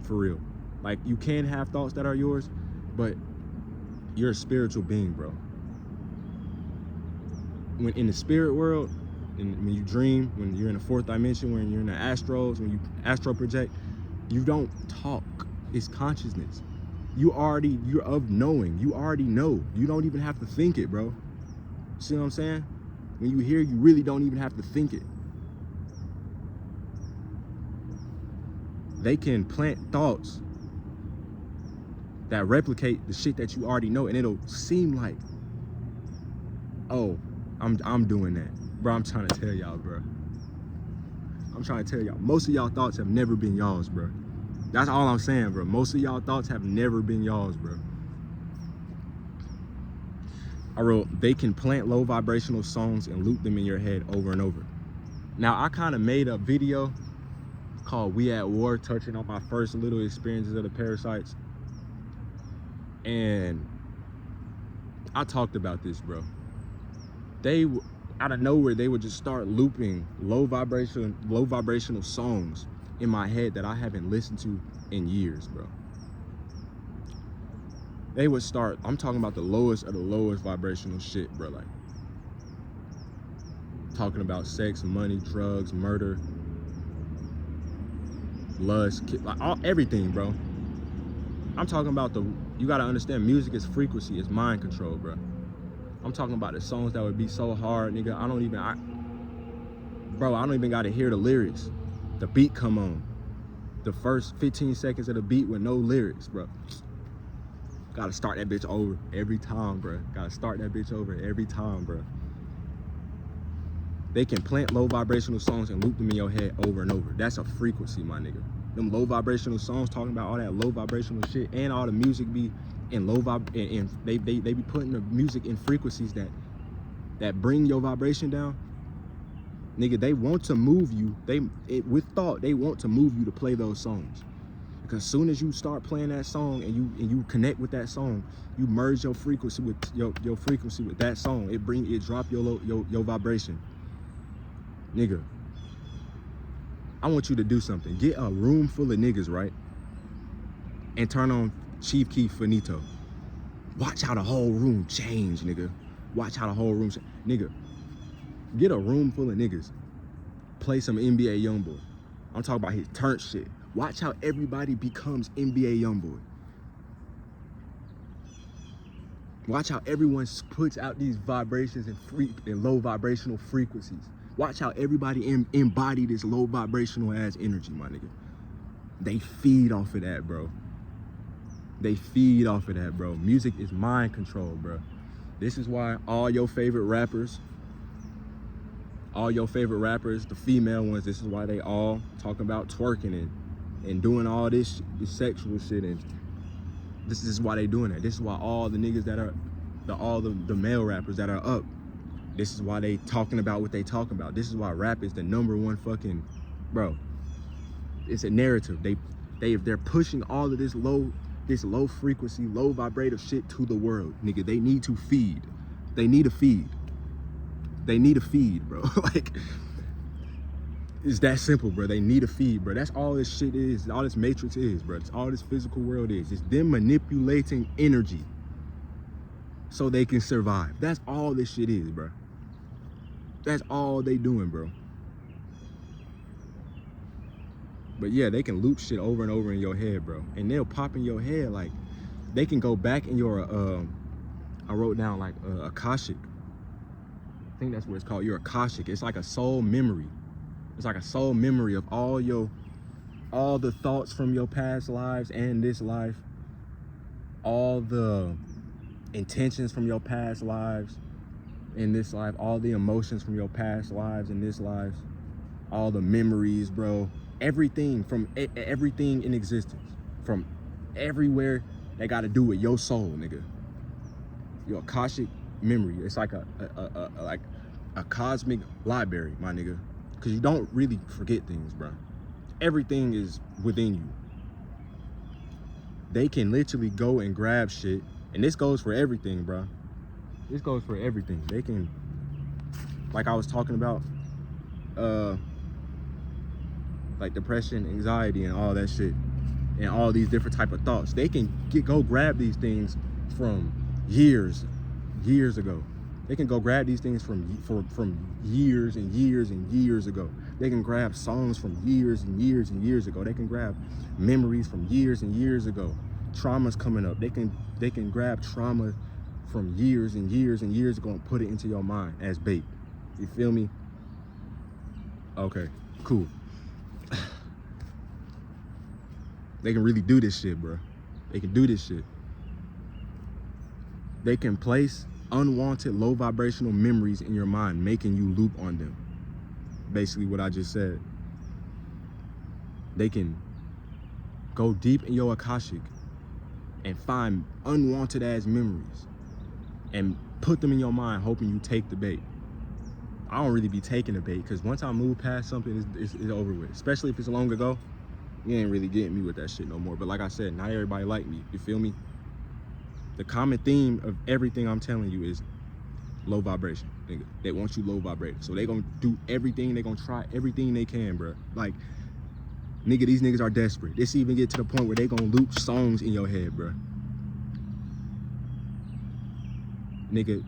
for real. Like, you can have thoughts that are yours, but you're a spiritual being, bro. When in the spirit world, and when you dream, when you're in the fourth dimension, when you're in the astros, when you astral project, you don't talk. It's consciousness. You're of knowing. You already know. You don't even have to think it, bro. See what I'm saying? When you hear, you really don't even have to think it. They can plant thoughts that replicate the shit that you already know, and it'll seem like, oh, I'm doing that. Bro, I'm trying to tell y'all, bro. I'm trying to tell y'all, most of y'all thoughts have never been y'all's, bro. That's all I'm saying, bro. Most of y'all thoughts have never been y'all's, bro. I wrote, they can plant low vibrational songs and loop them in your head over and over. Now, I kind of made a video called We at War, touching on my first little experiences of the Parasites. And I talked about this, bro. They, out of nowhere, they would just start looping low vibrational songs in my head that I haven't listened to in years, bro. They would start, I'm talking about the lowest of the lowest vibrational shit, bro. Like, talking about sex, money, drugs, murder, lust, like everything, bro. I'm talking about you gotta understand, music is frequency, it's mind control, bro. I'm talking about the songs that would be so hard, nigga. I don't even gotta hear the lyrics. The beat come on. The first 15 seconds of the beat with no lyrics, bro. Gotta start that bitch over every time, bro. Gotta start that bitch over every time, bro. They can plant low vibrational songs and loop them in your head over and over. That's a frequency, my nigga. Them low vibrational songs, talking about all that low vibrational shit, and all the music be in low and they be putting the music in frequencies that bring your vibration down. Nigga, they want to move you. With thought, they want to move you to play those songs. Because as soon as you start playing that song and you connect with that song, you merge your frequency with your frequency with that song. It drop your vibration. Nigga, I want you to do something. Get a room full of niggas, right? And turn on Chief Keef Finito. Watch how the whole room change, nigga. Watch how the whole room change. Nigga, get a room full of niggas. Play some NBA Youngboy. I'm talking about his turn shit. Watch how everybody becomes NBA Youngboy. Watch how everyone puts out these vibrations and low vibrational frequencies. Watch how everybody embody this low vibrational ass energy, my nigga. They feed off of that, bro. They feed off of that, bro. Music is mind control, bro. This is why all your favorite rappers, the female ones, this is why they all talk about twerking and doing all this sexual shit, and this is why they doing that. This is why all the niggas that are, all the male rappers that are up, this is why they talking about what they talking about. This is why rap is the #1 fucking, bro. It's a narrative. They're pushing all of this low frequency, low vibrative shit to the world, nigga. They need to feed. They need a feed. They need a feed, bro. Like, it's that simple, bro. They need a feed, bro. That's all this shit is. All this matrix is, bro. It's all this physical world is. It's them manipulating energy so they can survive. That's all this shit is, bro. That's all they doing, bro. But yeah, they can loop shit over and over in your head, bro. And they'll pop in your head, like, they can go back in your, I wrote down like Akashic. I think that's what it's called, your Akashic. It's like a soul memory. It's like a soul memory of all the thoughts from your past lives and this life, all the intentions from your past lives in this life, all the emotions from your past lives in this life, all the memories, bro. Everything from everything in existence, from everywhere that got to do with your soul, nigga. Your Akashic memory. It's like a cosmic library, my nigga. Because you don't really forget things, bro. Everything is within you. They can literally go and grab shit, and this goes for everything, bro. This goes for everything. They can, like I was talking about, like depression, anxiety, and all that shit. and all these different type of thoughts. They can go grab these things from years ago. They can go grab these things from years and years and years ago. They can grab songs from years and years and years ago. They can grab memories from years and years ago. Trauma's coming up. They can grab trauma from years and years and years ago and put it into your mind as bait. You feel me? Okay, cool. They can really do this shit, bro. They can do this shit. They can place unwanted low vibrational memories in your mind, making you loop on them. Basically what I just said. They can go deep in your Akashic and find unwanted ass memories and put them in your mind, hoping you take the bait. I don't really be taking the bait, because once I move past something, it's over with. Especially if it's long ago, you ain't really getting me with that shit no more. But like I said, not everybody like me. You feel me? The common theme of everything I'm telling you is low vibration, nigga. They want you low vibrated. So they gonna do everything, they gonna try everything they can, bro. Like, nigga, these niggas are desperate. This even get to the point where they gonna loop songs in your head, bro. Nigga,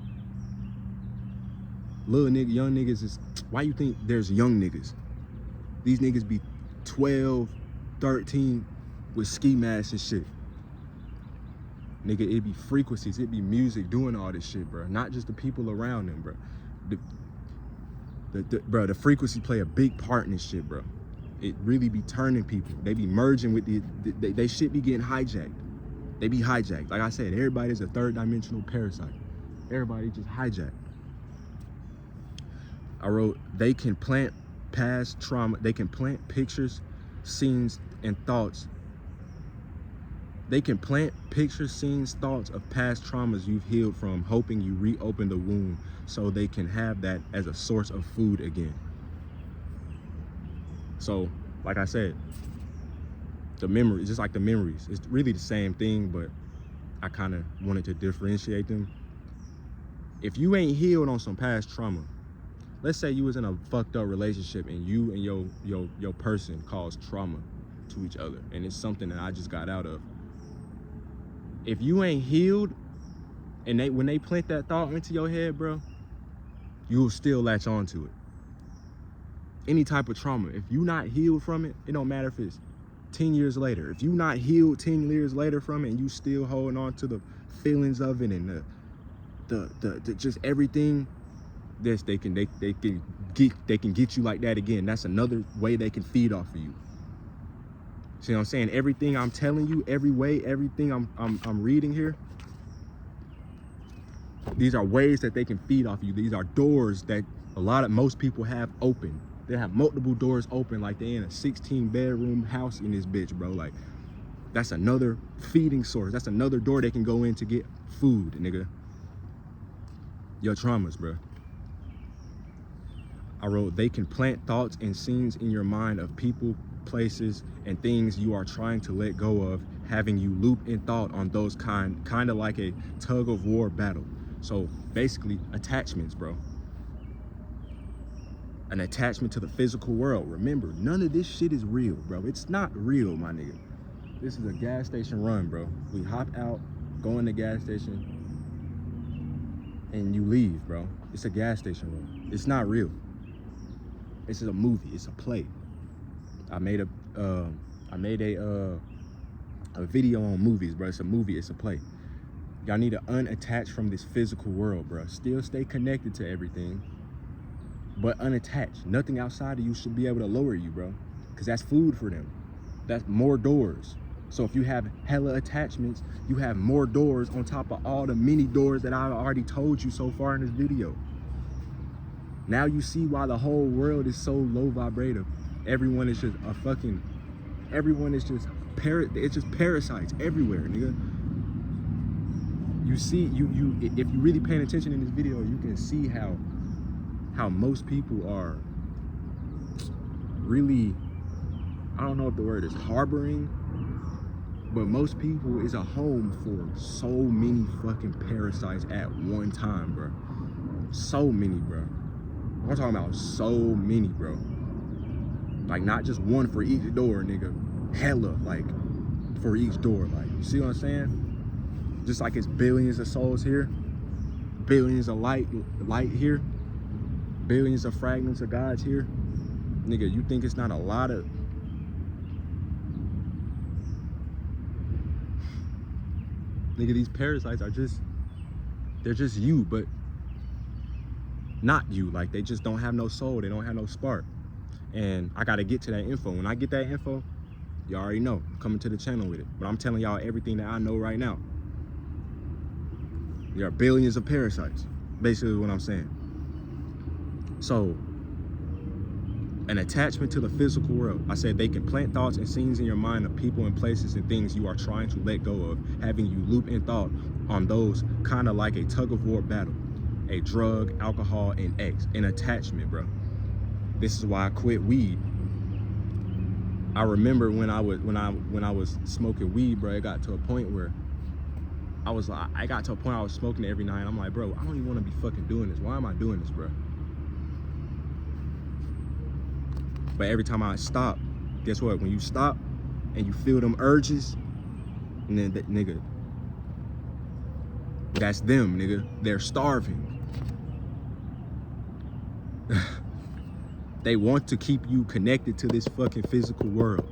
little nigga, young niggas is, why you think there's young niggas? These niggas be 12, 13 with ski masks and shit. Nigga, it be frequencies, it be music doing all this shit, bro. Not just the people around them, bro. The frequency play a big part in this shit, bro. It really be turning people. They be merging with they shit be getting hijacked. They be hijacked. Like I said, everybody's a third dimensional parasite. Everybody just hijacked. I wrote, they can plant past trauma. They can plant pictures, scenes, and thoughts. They can plant pictures, scenes, thoughts of past traumas you've healed from, hoping you reopen the wound so they can have that as a source of food again. So, like I said, the memories, just like the memories, it's really the same thing, but I kind of wanted to differentiate them. If you ain't healed on some past trauma, let's say you was in a fucked up relationship and you and your person caused trauma to each other, and it's something that I just got out of. If you ain't healed, and when they plant that thought into your head, bro, you'll still latch on to it. Any type of trauma, if you not healed from it, it don't matter if it's 10 years later. If you not healed 10 years later from it and you still holding on to the feelings of it and the just everything, this they can get you like that again. That's another way they can feed off of you. See what I'm saying? Everything I'm telling you, everything I'm reading here, these are ways that they can feed off of you. These are doors that most people have open. They have multiple doors open, like they in a 16-bedroom house in this bitch, bro. Like, that's another feeding source. That's another door they can go in to get food, nigga. Your traumas, bro. I wrote, they can plant thoughts and scenes in your mind of people, places, and things you are trying to let go of, having you loop in thought on those kind of like a tug of war battle. So basically, attachments, bro. An attachment to the physical world. Remember, none of this shit is real, bro. It's not real, my nigga. This is a gas station run, bro. We hop out, go in the gas station, and you leave, bro. It's a gas station run. It's not real. This is a movie. It's a play. I made a video on movies, bro. It's a movie. It's a play. Y'all need to unattach from this physical world, bro. Still stay connected to everything, but unattached. Nothing outside of you should be able to lower you, bro, because that's food for them. That's more doors. So if you have hella attachments, you have more doors on top of all the many doors that I've already told you so far in this video. Now you see why the whole world is so low vibrative. Everyone is just it's just parasites everywhere, nigga. You see, if you really paying attention in this video, you can see how most people are really, I don't know if the word is harboring, but most people is a home for so many fucking parasites at one time, bro. So many, bro. I'm talking about so many, bro. Like, not just one for each door, nigga. Hella, like, for each door. Like, you see what I'm saying? Just like it's billions of souls here, billions of light here, billions of fragments of gods here. Nigga, you think it's not a lot of... Nigga, these parasites are just... They're just you, but not you. Like, they just don't have no soul. They don't have no spark. And I gotta get to that info. When I get that info, you already know. I'm coming to the channel with it. But I'm telling y'all everything that I know right now. There are billions of parasites. Basically what I'm saying. So, an attachment to the physical world. I said they can plant thoughts and scenes in your mind of people and places and things you are trying to let go of, having you loop in thought on those, kind of like a tug-of-war battle. A drug, alcohol, and X. An attachment, bro. This is why I quit weed. I remember when I was smoking weed, bro, it got to a point where I was smoking it every night. I'm like, bro, I don't even want to be fucking doing this. Why am I doing this, bro? But every time I stop, guess what? When you stop and you feel them urges, and then that nigga, that's them, nigga. They're starving. They want to keep you connected to this fucking physical world.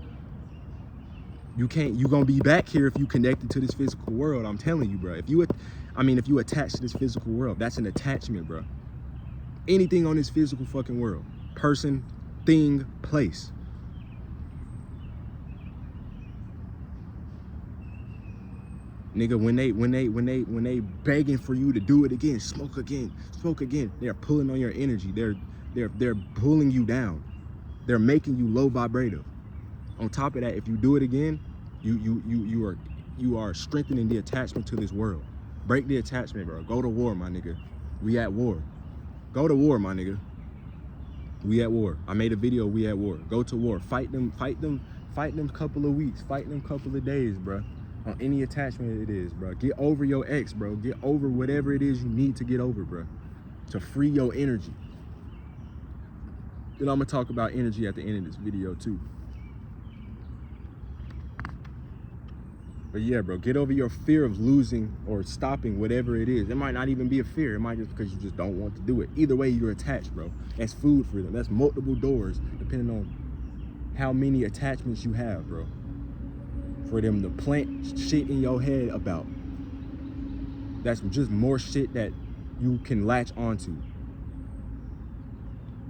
You gonna be back here if you connected to this physical world. I'm telling you, bro. If you attach to this physical world, that's an attachment, bro. Anything on this physical fucking world, person, thing, place. Nigga, when they begging for you to do it again, smoke again, they're pulling on your energy. They're pulling you down. They're making you low vibrative. On top of that, if you do it again, you are strengthening the attachment to this world. Break the attachment, bro. Go to war, my nigga. We at war. Go to war, my nigga. We at war. I made a video, we at war. Go to war. Fight them couple of weeks. Fight them couple of days, bro. On any attachment it is, bro. Get over your ex, bro. Get over whatever it is you need to get over, bro. To free your energy. Then I'm gonna talk about energy at the end of this video too. But yeah, bro, get over your fear of losing or stopping whatever it is. It might not even be a fear. It might just because you just don't want to do it. Either way, you're attached, bro. That's food for them. That's multiple doors, depending on how many attachments you have, bro. For them to plant shit in your head about. That's just more shit that you can latch onto.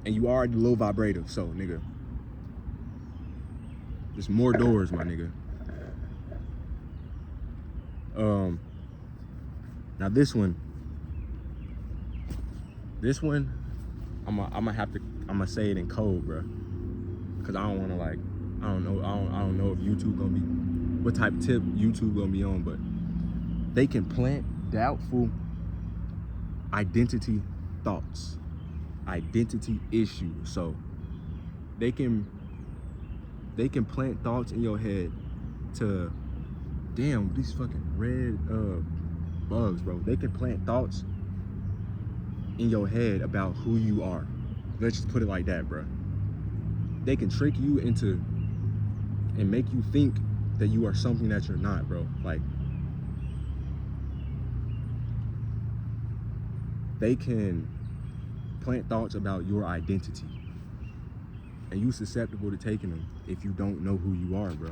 And you already low vibrative, so, nigga. There's more doors, my nigga. Now this one, I'm gonna say it in code, bro, because I don't want to, like, I don't know if YouTube gonna be, what type of tip YouTube gonna be on, but they can plant doubtful identity thoughts, identity issues. So they can plant thoughts in your head to, damn, these fucking red bugs, bro. They can plant thoughts in your head about who you are. Let's just put it like that, bro. They can trick you into and make you think that you are something that you're not, bro. Like, they can plant thoughts about your identity, and you susceptible to taking them if you don't know who you are, bro.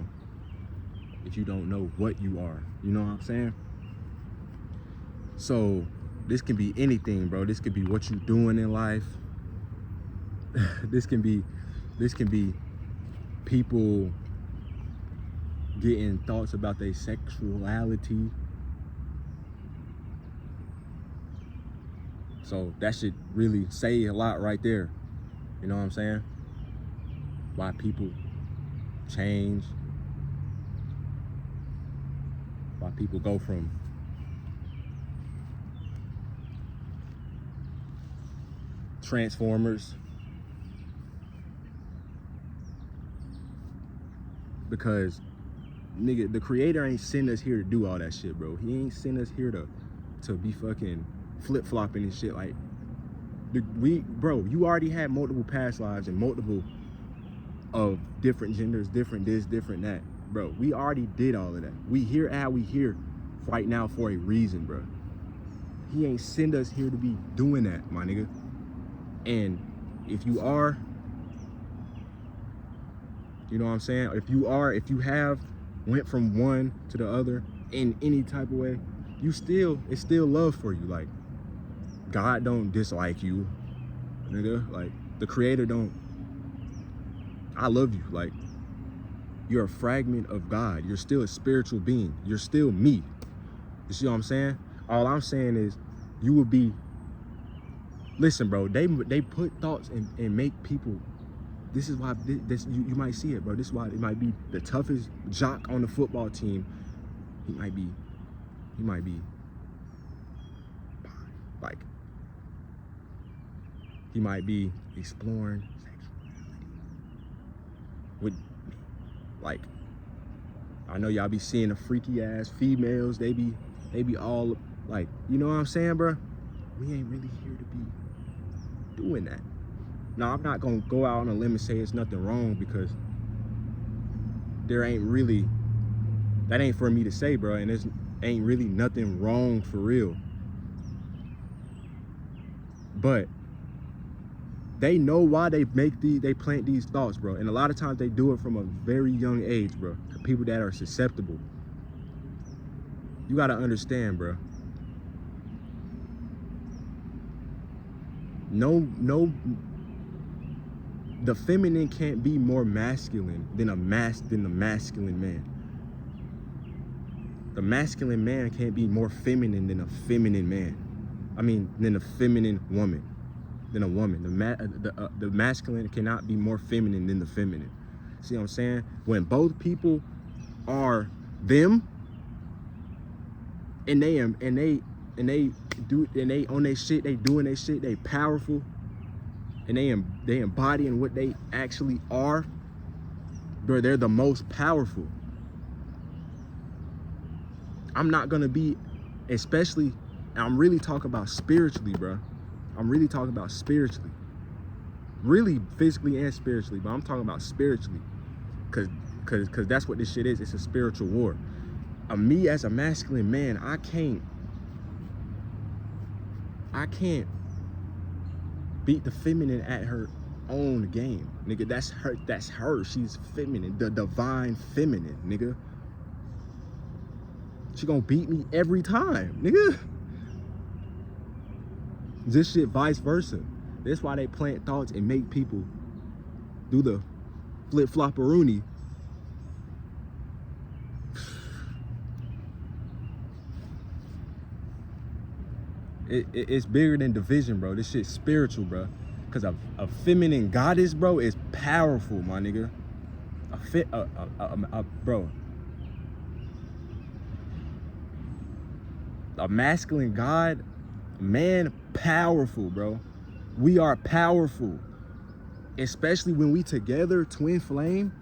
If you don't know what you are, you know what I'm saying? So this can be anything, bro. This could be what you're doing in life. This can be people getting thoughts about their sexuality. So that should really say a lot right there. You know what I'm saying? Why people change. Why people go from Transformers, because nigga, the creator ain't sent us here to do all that shit, bro. He ain't sent us here to be fucking flip-flopping and shit. Like, bro, you already had multiple past lives and multiple of different genders, different this, different that. bro, we already did all of that. We here how we here right now for a reason, bro. He ain't send us here to be doing that, my nigga. And if you are, you know what I'm saying? If you have went from one to the other in any type of way, it's still love for you. Like, God don't dislike you, nigga. Like, the creator don't, I love you. Like, you're a fragment of God. You're still a spiritual being. You're still me. You see what I'm saying? All I'm saying is you will be, listen, bro, they put thoughts and make people, this is why you might see it, bro. This is why it might be the toughest jock on the football team. He might be like, he might be exploring sexuality with me. Like, I know y'all be seeing the freaky ass females. They be all like, you know what I'm saying, bro? We ain't really here to be doing that. Now, I'm not gonna go out on a limb and say it's nothing wrong, because there ain't really, that ain't for me to say, bro. And there's ain't really nothing wrong for real. But they know why they plant these thoughts, bro. And a lot of times they do it from a very young age, bro. The people that are susceptible. You gotta understand, bro. No, the feminine can't be more masculine than the masculine man. The masculine man can't be more feminine than a feminine man. I mean, than a feminine woman. Than a woman. The masculine cannot be more feminine than the feminine. See what I'm saying? When both people are them, and they on their shit, they doing their shit, they powerful, and they embodying what they actually are, bro, they're the most powerful. I'm not gonna be, especially, I'm really talking about spiritually, bro. I'm really talking about spiritually. Really physically and spiritually, but I'm talking about spiritually. Cause that's what this shit is. It's a spiritual war. Me as a masculine man, I can't beat the feminine at her own game, nigga. That's her. She's feminine, the divine feminine, nigga. She gonna beat me every time, nigga. This shit vice versa. That's why they plant thoughts and make people do the flip-flopperoonie. It's bigger than division, bro. This shit's spiritual, bro. Cause a feminine goddess, bro, is powerful, my nigga. Bro. A masculine god, man, powerful, bro. We are powerful. Especially when we together, twin flame.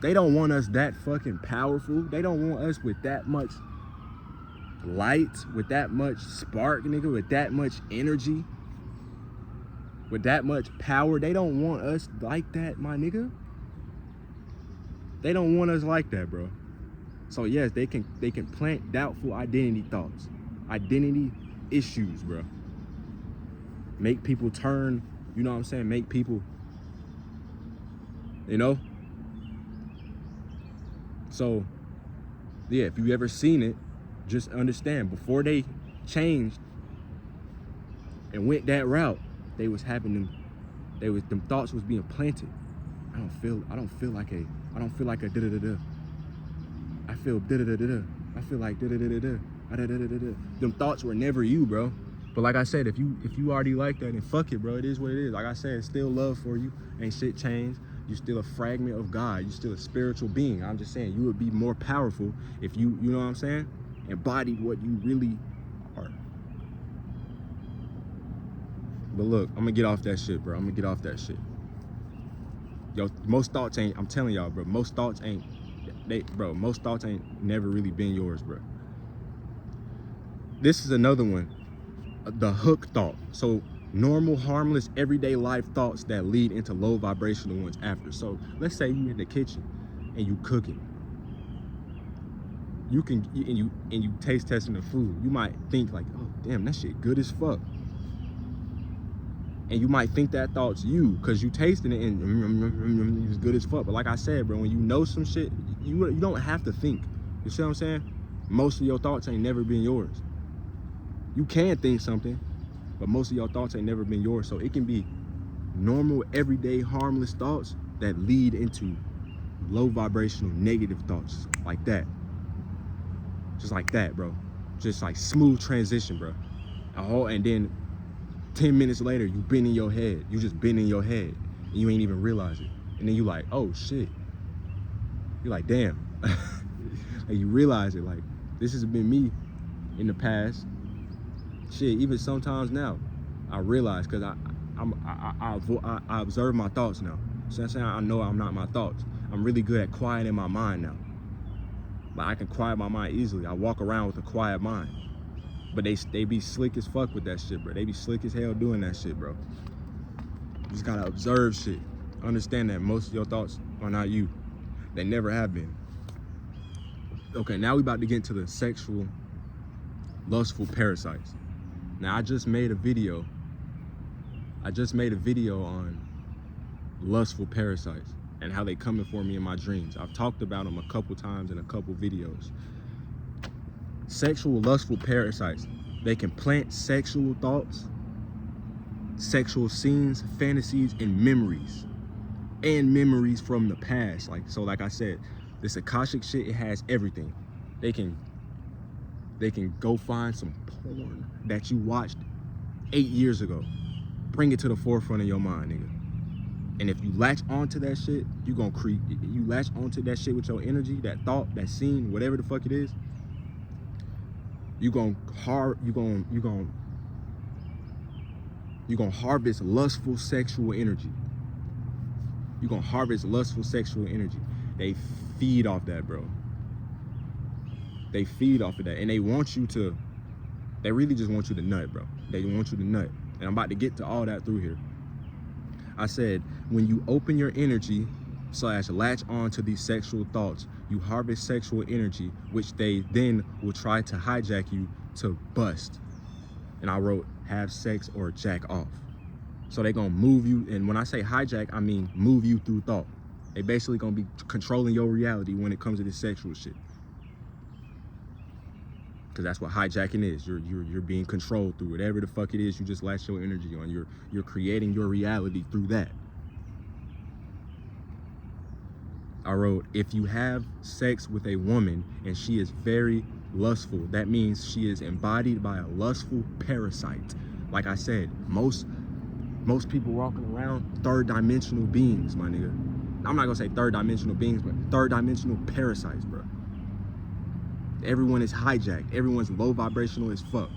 They don't want us that fucking powerful. They don't want us with that much light, with that much spark, nigga, with that much energy, with that much power. They don't want us like that, my nigga. They don't want us like that, bro. So yes, they can plant doubtful identity thoughts, identity issues, bro. Make people turn, you know what I'm saying? Make people, you know? So, yeah, if you ever seen it, just understand, before they changed and went that route, they was having them thoughts was being planted. I don't feel like a da-da-da-da. I feel da-da-da-da-da. I feel like da-da-da-da-da. Da-da-da-da-da. Them thoughts were never you, bro. But like I said, if you already like that, then fuck it, bro. It is what it is. Like I said, it's still love for you. Ain't shit changed. You're still a fragment of God. You're still a spiritual being. I'm just saying, you would be more powerful if you know what I'm saying? Embodied what you really are. But look, I'm gonna get off that shit, bro. I'm gonna get off that shit. Yo, most thoughts ain't, I'm telling y'all, bro, most thoughts ain't never really been yours, bro. This is another one, the hook thought. So normal, harmless, everyday life thoughts that lead into low vibrational ones after. So let's say you in the kitchen and you cooking. You can and you taste testing the food. You might think like, oh damn, that shit good as fuck. And you might think that thought's you because you tasting it and it's good as fuck. But like I said, bro, when you know some shit, you don't have to think. You see what I'm saying? Most of your thoughts ain't never been yours. You can think something, but most of your thoughts ain't never been yours. So it can be normal, everyday, harmless thoughts that lead into low vibrational, negative thoughts like that. Just like that, bro. Just like smooth transition, bro. And then 10 minutes later, you been in your head. You just been in your head and you ain't even realize it. And then you like, oh shit. You're like, damn. And you realize it, like, this has been me in the past. Shit, even sometimes now, I realize because I observe my thoughts now. So I'm saying I know I'm not my thoughts. I'm really good at quieting my mind now. Like I can quiet my mind easily. I walk around with a quiet mind. But they be slick as fuck with that shit, bro. They be slick as hell doing that shit, bro. You just gotta observe shit. Understand that most of your thoughts are not you. They never have been. Okay, now we about to get into the sexual, lustful parasites. Now I just made a video on lustful parasites and how they coming for me in my dreams. I've talked about them a couple times in a couple videos. Sexual lustful parasites, they can plant sexual thoughts, sexual scenes, fantasies, and memories from the past. Like I said, this Akashic shit, it has everything. They can go find some porn that you watched 8 years ago, bring it to the forefront of your mind, nigga. And if you latch onto that shit, you latch onto that shit with your energy, that thought, that scene, whatever the fuck it is, you gonna harvest lustful sexual energy. You gonna harvest lustful sexual energy. They feed off that, bro. They feed off of that, and they really just want you to nut, bro. They want you to nut, and I'm about to get to all that through here. I said, when you open your energy / latch on to these sexual thoughts, you harvest sexual energy, which they then will try to hijack you to bust. And I wrote, have sex or jack off. So they gonna move you, and when I say hijack, I mean move you through thought. They basically gonna be controlling your reality when it comes to this sexual shit. Because that's what hijacking is. You're being controlled through whatever the fuck it is you just latch your energy on. You're creating your reality through that. I wrote, if you have sex with a woman and she is very lustful, that means she is embodied by a lustful parasite. Like I said, most people walking around third dimensional beings, my nigga. I'm not gonna say third dimensional beings, but third dimensional parasites, bro. Everyone is hijacked. Everyone's low vibrational as fuck.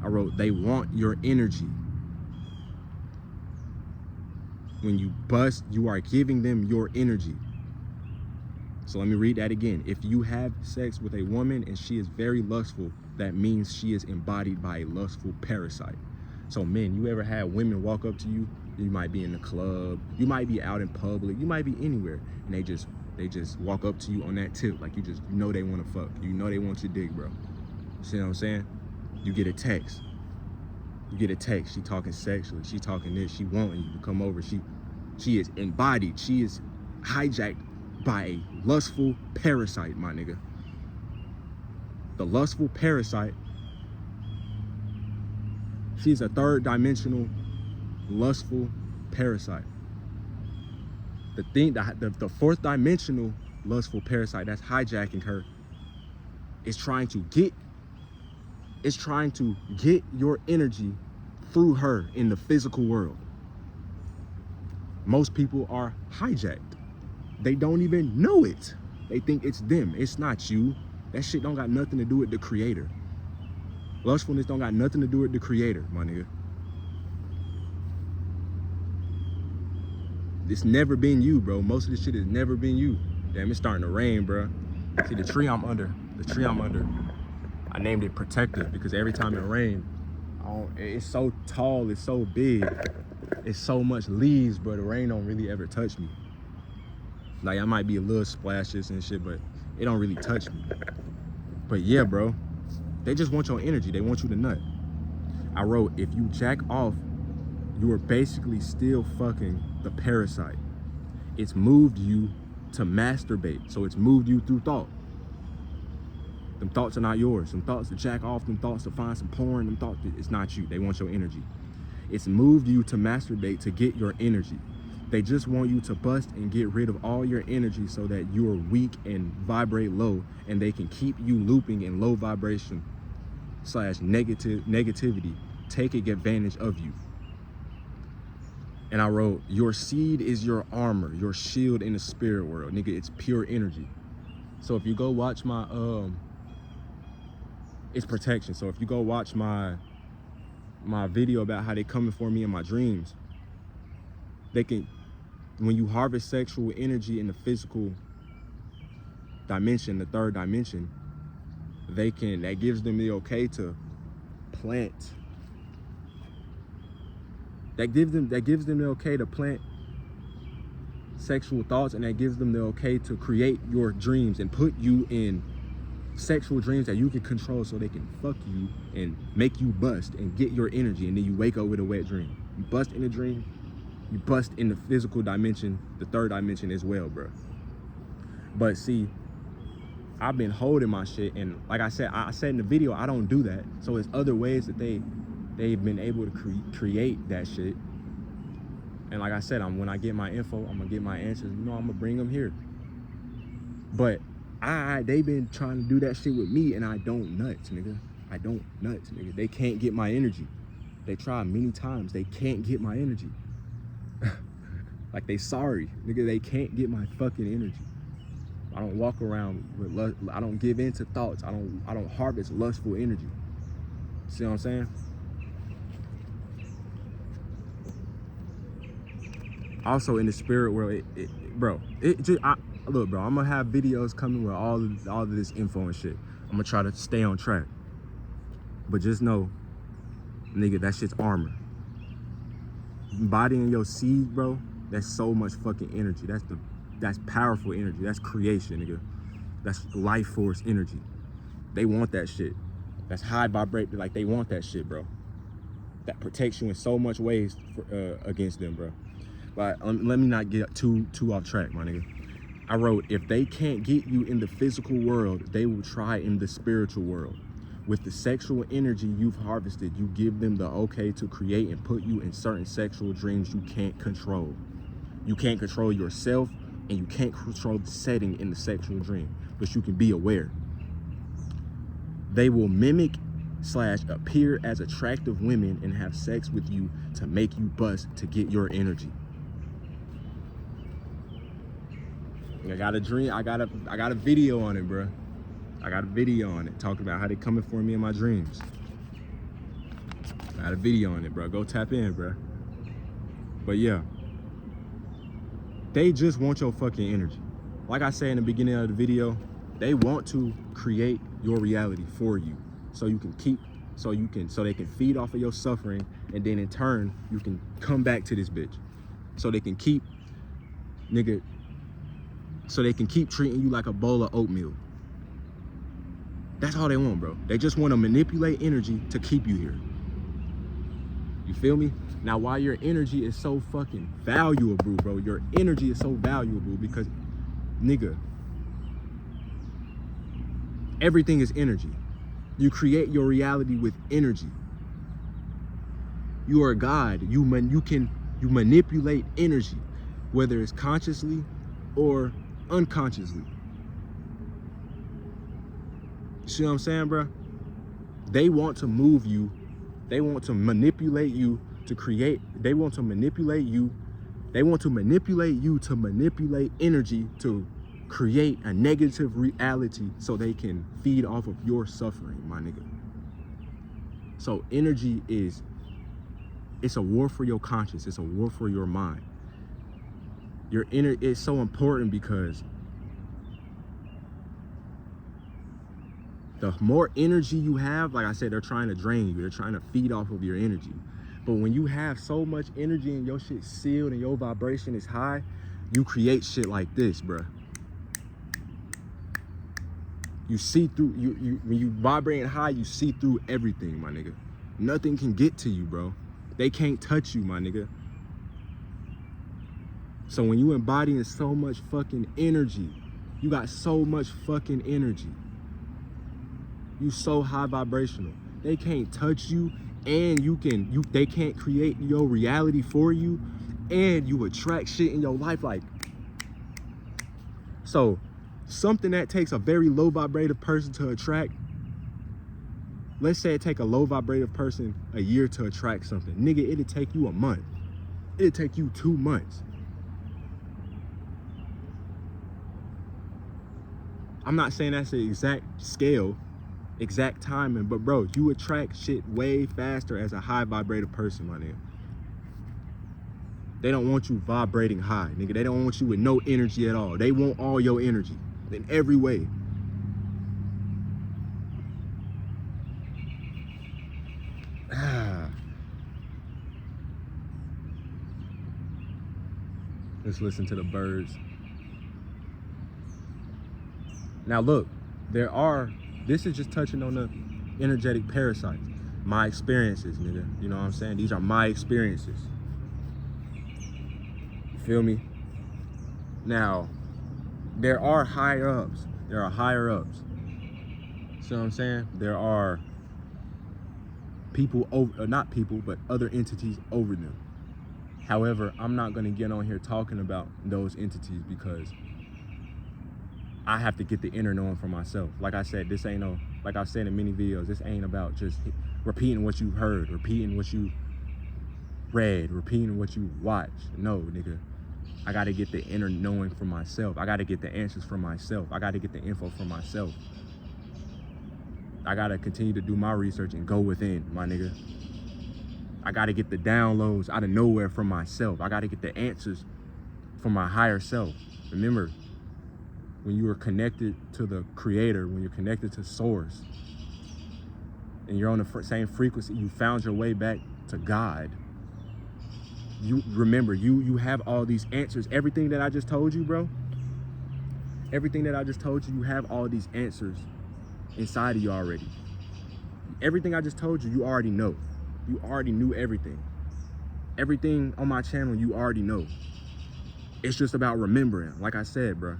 I wrote, they want your energy. When you bust, you are giving them your energy. So let me read that again. If you have sex with a woman and she is very lustful, that means she is embodied by a lustful parasite. So men, you ever had women walk up to you? You might be in the club, you might be out in public, you might be anywhere, and they just walk up to you on that tip, like you know they want to fuck. You know they want your dick, bro. See what I'm saying? You get a text. She talking sexually. She talking this. She wanting you to come over. She is embodied. She is hijacked by a lustful parasite, my nigga. The lustful parasite, she's a third dimensional lustful parasite. The fourth dimensional lustful parasite that's hijacking her is trying to get your energy through her in the physical world. Most people are hijacked. They don't even know it. They think it's them. It's not you. That shit don't got nothing to do with the creator. Lustfulness don't got nothing to do with the creator, my nigga. It's never been you, bro. Most of this shit has never been you. Damn, it's starting to rain, bro. See the tree I'm under, I named it Protective because every time it rains, it's so tall, it's so big, it's so much leaves, but the rain don't really ever touch me. Like, I might be a little splashes and shit, but it don't really touch me. But yeah, bro, they just want your energy. They want you to nut. I wrote, if you jack off, you are basically still fucking the parasite. It's moved you to masturbate. So it's moved you through thought. Them thoughts are not yours. Them thoughts to jack off, them thoughts to find some porn, them thoughts, it's not you. They want your energy. It's moved you to masturbate to get your energy. They just want you to bust and get rid of all your energy so that you are weak and vibrate low, and they can keep you looping in low vibration / negativity, taking advantage of you. And I wrote, your seed is your armor, your shield in the spirit world. Nigga, it's pure energy. So if you go watch my, it's protection. So if you go watch my video about how they coming for me in my dreams, they can, when you harvest sexual energy in the physical dimension, the third dimension, that gives them the okay to plant. That gives them the okay to plant sexual thoughts, and that gives them the okay to create your dreams and put you in sexual dreams that you can control so they can fuck you and make you bust and get your energy, and then you wake up with a wet dream. You bust in a dream, you bust in the physical dimension, the third dimension as well, bro. But see, I've been holding my shit, and like I said in the video, I don't do that. So it's other ways that they've been able to create that shit. And like I said, when I get my info, I'm gonna get my answers. You know, I'm gonna bring them here. But they've been trying to do that shit with me, and I don't nuts, nigga. I don't nuts, nigga. They can't get my energy. They tried many times. They can't get my energy. Like, they sorry, nigga. They can't get my fucking energy. I don't walk around with lust. I don't give in to thoughts. I don't harvest lustful energy. See what I'm saying? Also in the spirit world, look, bro, I'm gonna have videos coming with all of this info and shit. I'm gonna try to stay on track. But just know, nigga, that shit's armor. Embodying your seed, bro, that's so much fucking energy. That's powerful energy. That's creation, nigga. That's life force energy. They want that shit. That's high vibrate. Like, they want that shit, bro. That protects you in so much ways against them, bro. But let me not get too off track, my nigga. I wrote, if they can't get you in the physical world, they will try in the spiritual world. With the sexual energy you've harvested, you give them the okay to create and put you in certain sexual dreams you can't control. You can't control yourself, and you can't control the setting in the sexual dream, but you can be aware. They will mimic / appear as attractive women and have sex with you to make you bust to get your energy. I got a dream. I got a video on it, bro. I got a video on it talking about how they coming for me in my dreams. I got a video on it, bro. Go tap in, bro. But yeah, they just want your fucking energy. Like I said in the beginning of the video, they want to create your reality for you, so they can feed off of your suffering, and then in turn you can come back to this bitch, so they can keep treating you like a bowl of oatmeal. That's all they want, bro. They just want to manipulate energy to keep you here. You feel me? Now, why your energy is so fucking valuable, bro, your energy is so valuable because, nigga, everything is energy. You create your reality with energy. You are God. You manipulate energy, whether it's consciously or unconsciously. See what I'm saying, bro? They want to move you. They want to manipulate you to create. They want to manipulate you. They want to manipulate you to manipulate energy to create a negative reality so they can feed off of your suffering, my nigga. So energy it's a war for your conscience. It's a war for your mind. Your inner is so important because the more energy you have, like I said, they're trying to drain you. They're trying to feed off of your energy. But when you have so much energy and your shit sealed and your vibration is high, You create shit like this, bruh. You see through, when you vibrating high, you see through everything, my nigga. Nothing can get to you, bro. They can't touch you, my nigga. So when you embodying so much fucking energy, you got so much fucking energy. You so high vibrational. They can't touch you, and they can't create your reality for you, and you attract shit in your life like. So something that takes a very low vibrative person to attract, let's say it take a low vibrative person a year to attract something. Nigga, it'll take you a month. It'll take you 2 months. I'm not saying that's the exact scale, exact timing, but bro, you attract shit way faster as a high vibrative person, my nigga. They don't want you vibrating high, nigga. They don't want you with no energy at all. They want all your energy in every way. Let's listen to the birds. Now look, this is just touching on the energetic parasites. My experiences, nigga. You know what I'm saying? These are my experiences. You feel me? Now, there are higher ups. There are higher ups. See what I'm saying? There are people over, not people, but other entities over them. However, I'm not gonna get on here talking about those entities because I have to get the inner knowing for myself. Like I said, this ain't no, like I've said in many videos, this ain't about just repeating what you heard, repeating what you read, repeating what you watched. No, nigga. I gotta get the inner knowing for myself. I gotta get the answers for myself. I gotta get the info for myself. I gotta continue to do my research and go within, my nigga. I gotta get the downloads out of nowhere from myself. I gotta get the answers from my higher self. Remember, when you are connected to the creator, when you're connected to source, and you're on the same frequency, you found your way back to God. You remember, you have all these answers. Everything that I just told you, bro, everything that I just told you, you have all these answers inside of you already. Everything I just told you, you already know. You already knew everything. Everything on my channel, you already know. It's just about remembering. Like I said, bro,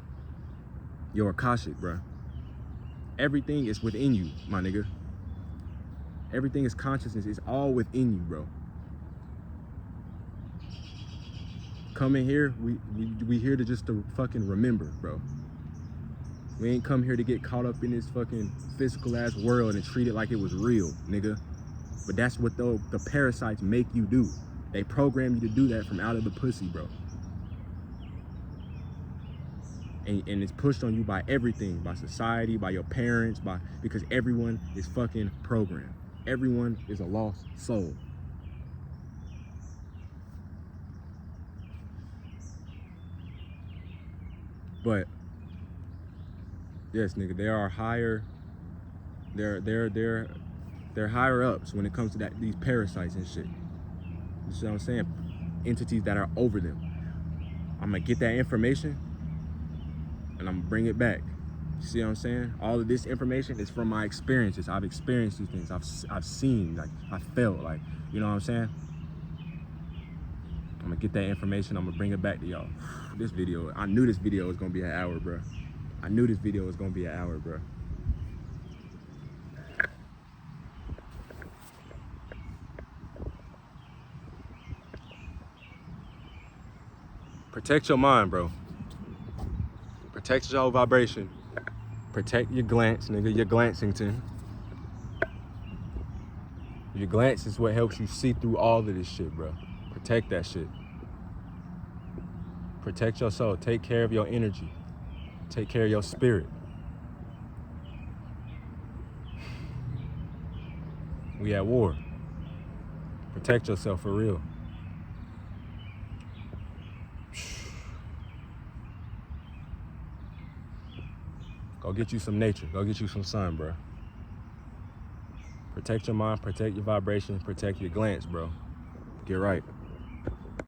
your Akashic, bro. Everything is within you, my nigga. Everything is consciousness. It's all within you, bro. Come in here, we here to just to fucking remember, bro. We ain't come here to get caught up in this fucking physical ass world and treat it like it was real, nigga. But that's what the parasites make you do. They program you to do that from out of the pussy, bro. And it's pushed on you by everything, by society, by your parents, because everyone is fucking programmed. Everyone is a lost soul. But yes, nigga, there are higher. They're higher ups when it comes to these parasites and shit. You see what I'm saying? Entities that are over them. I'm gonna get that information and I'm gonna bring it back. You see what I'm saying? All of this information is from my experiences. I've experienced these things. I've seen, like, I felt, like, you know what I'm saying? I'm gonna get that information. I'm gonna bring it back to y'all. This video, I knew this video was gonna be an hour, bro. I knew this video was gonna be an hour, bro. Protect your mind, bro. Protect your vibration. Protect your glance, nigga, your glancington. Your glance is what helps you see through all of this shit, bro. Protect that shit. Protect your soul. Take care of your energy. Take care of your spirit. We at war. Protect yourself for real. Go get you some nature. Go get you some sun, bro. Protect your mind, protect your vibration, protect your glance, bro. Get right.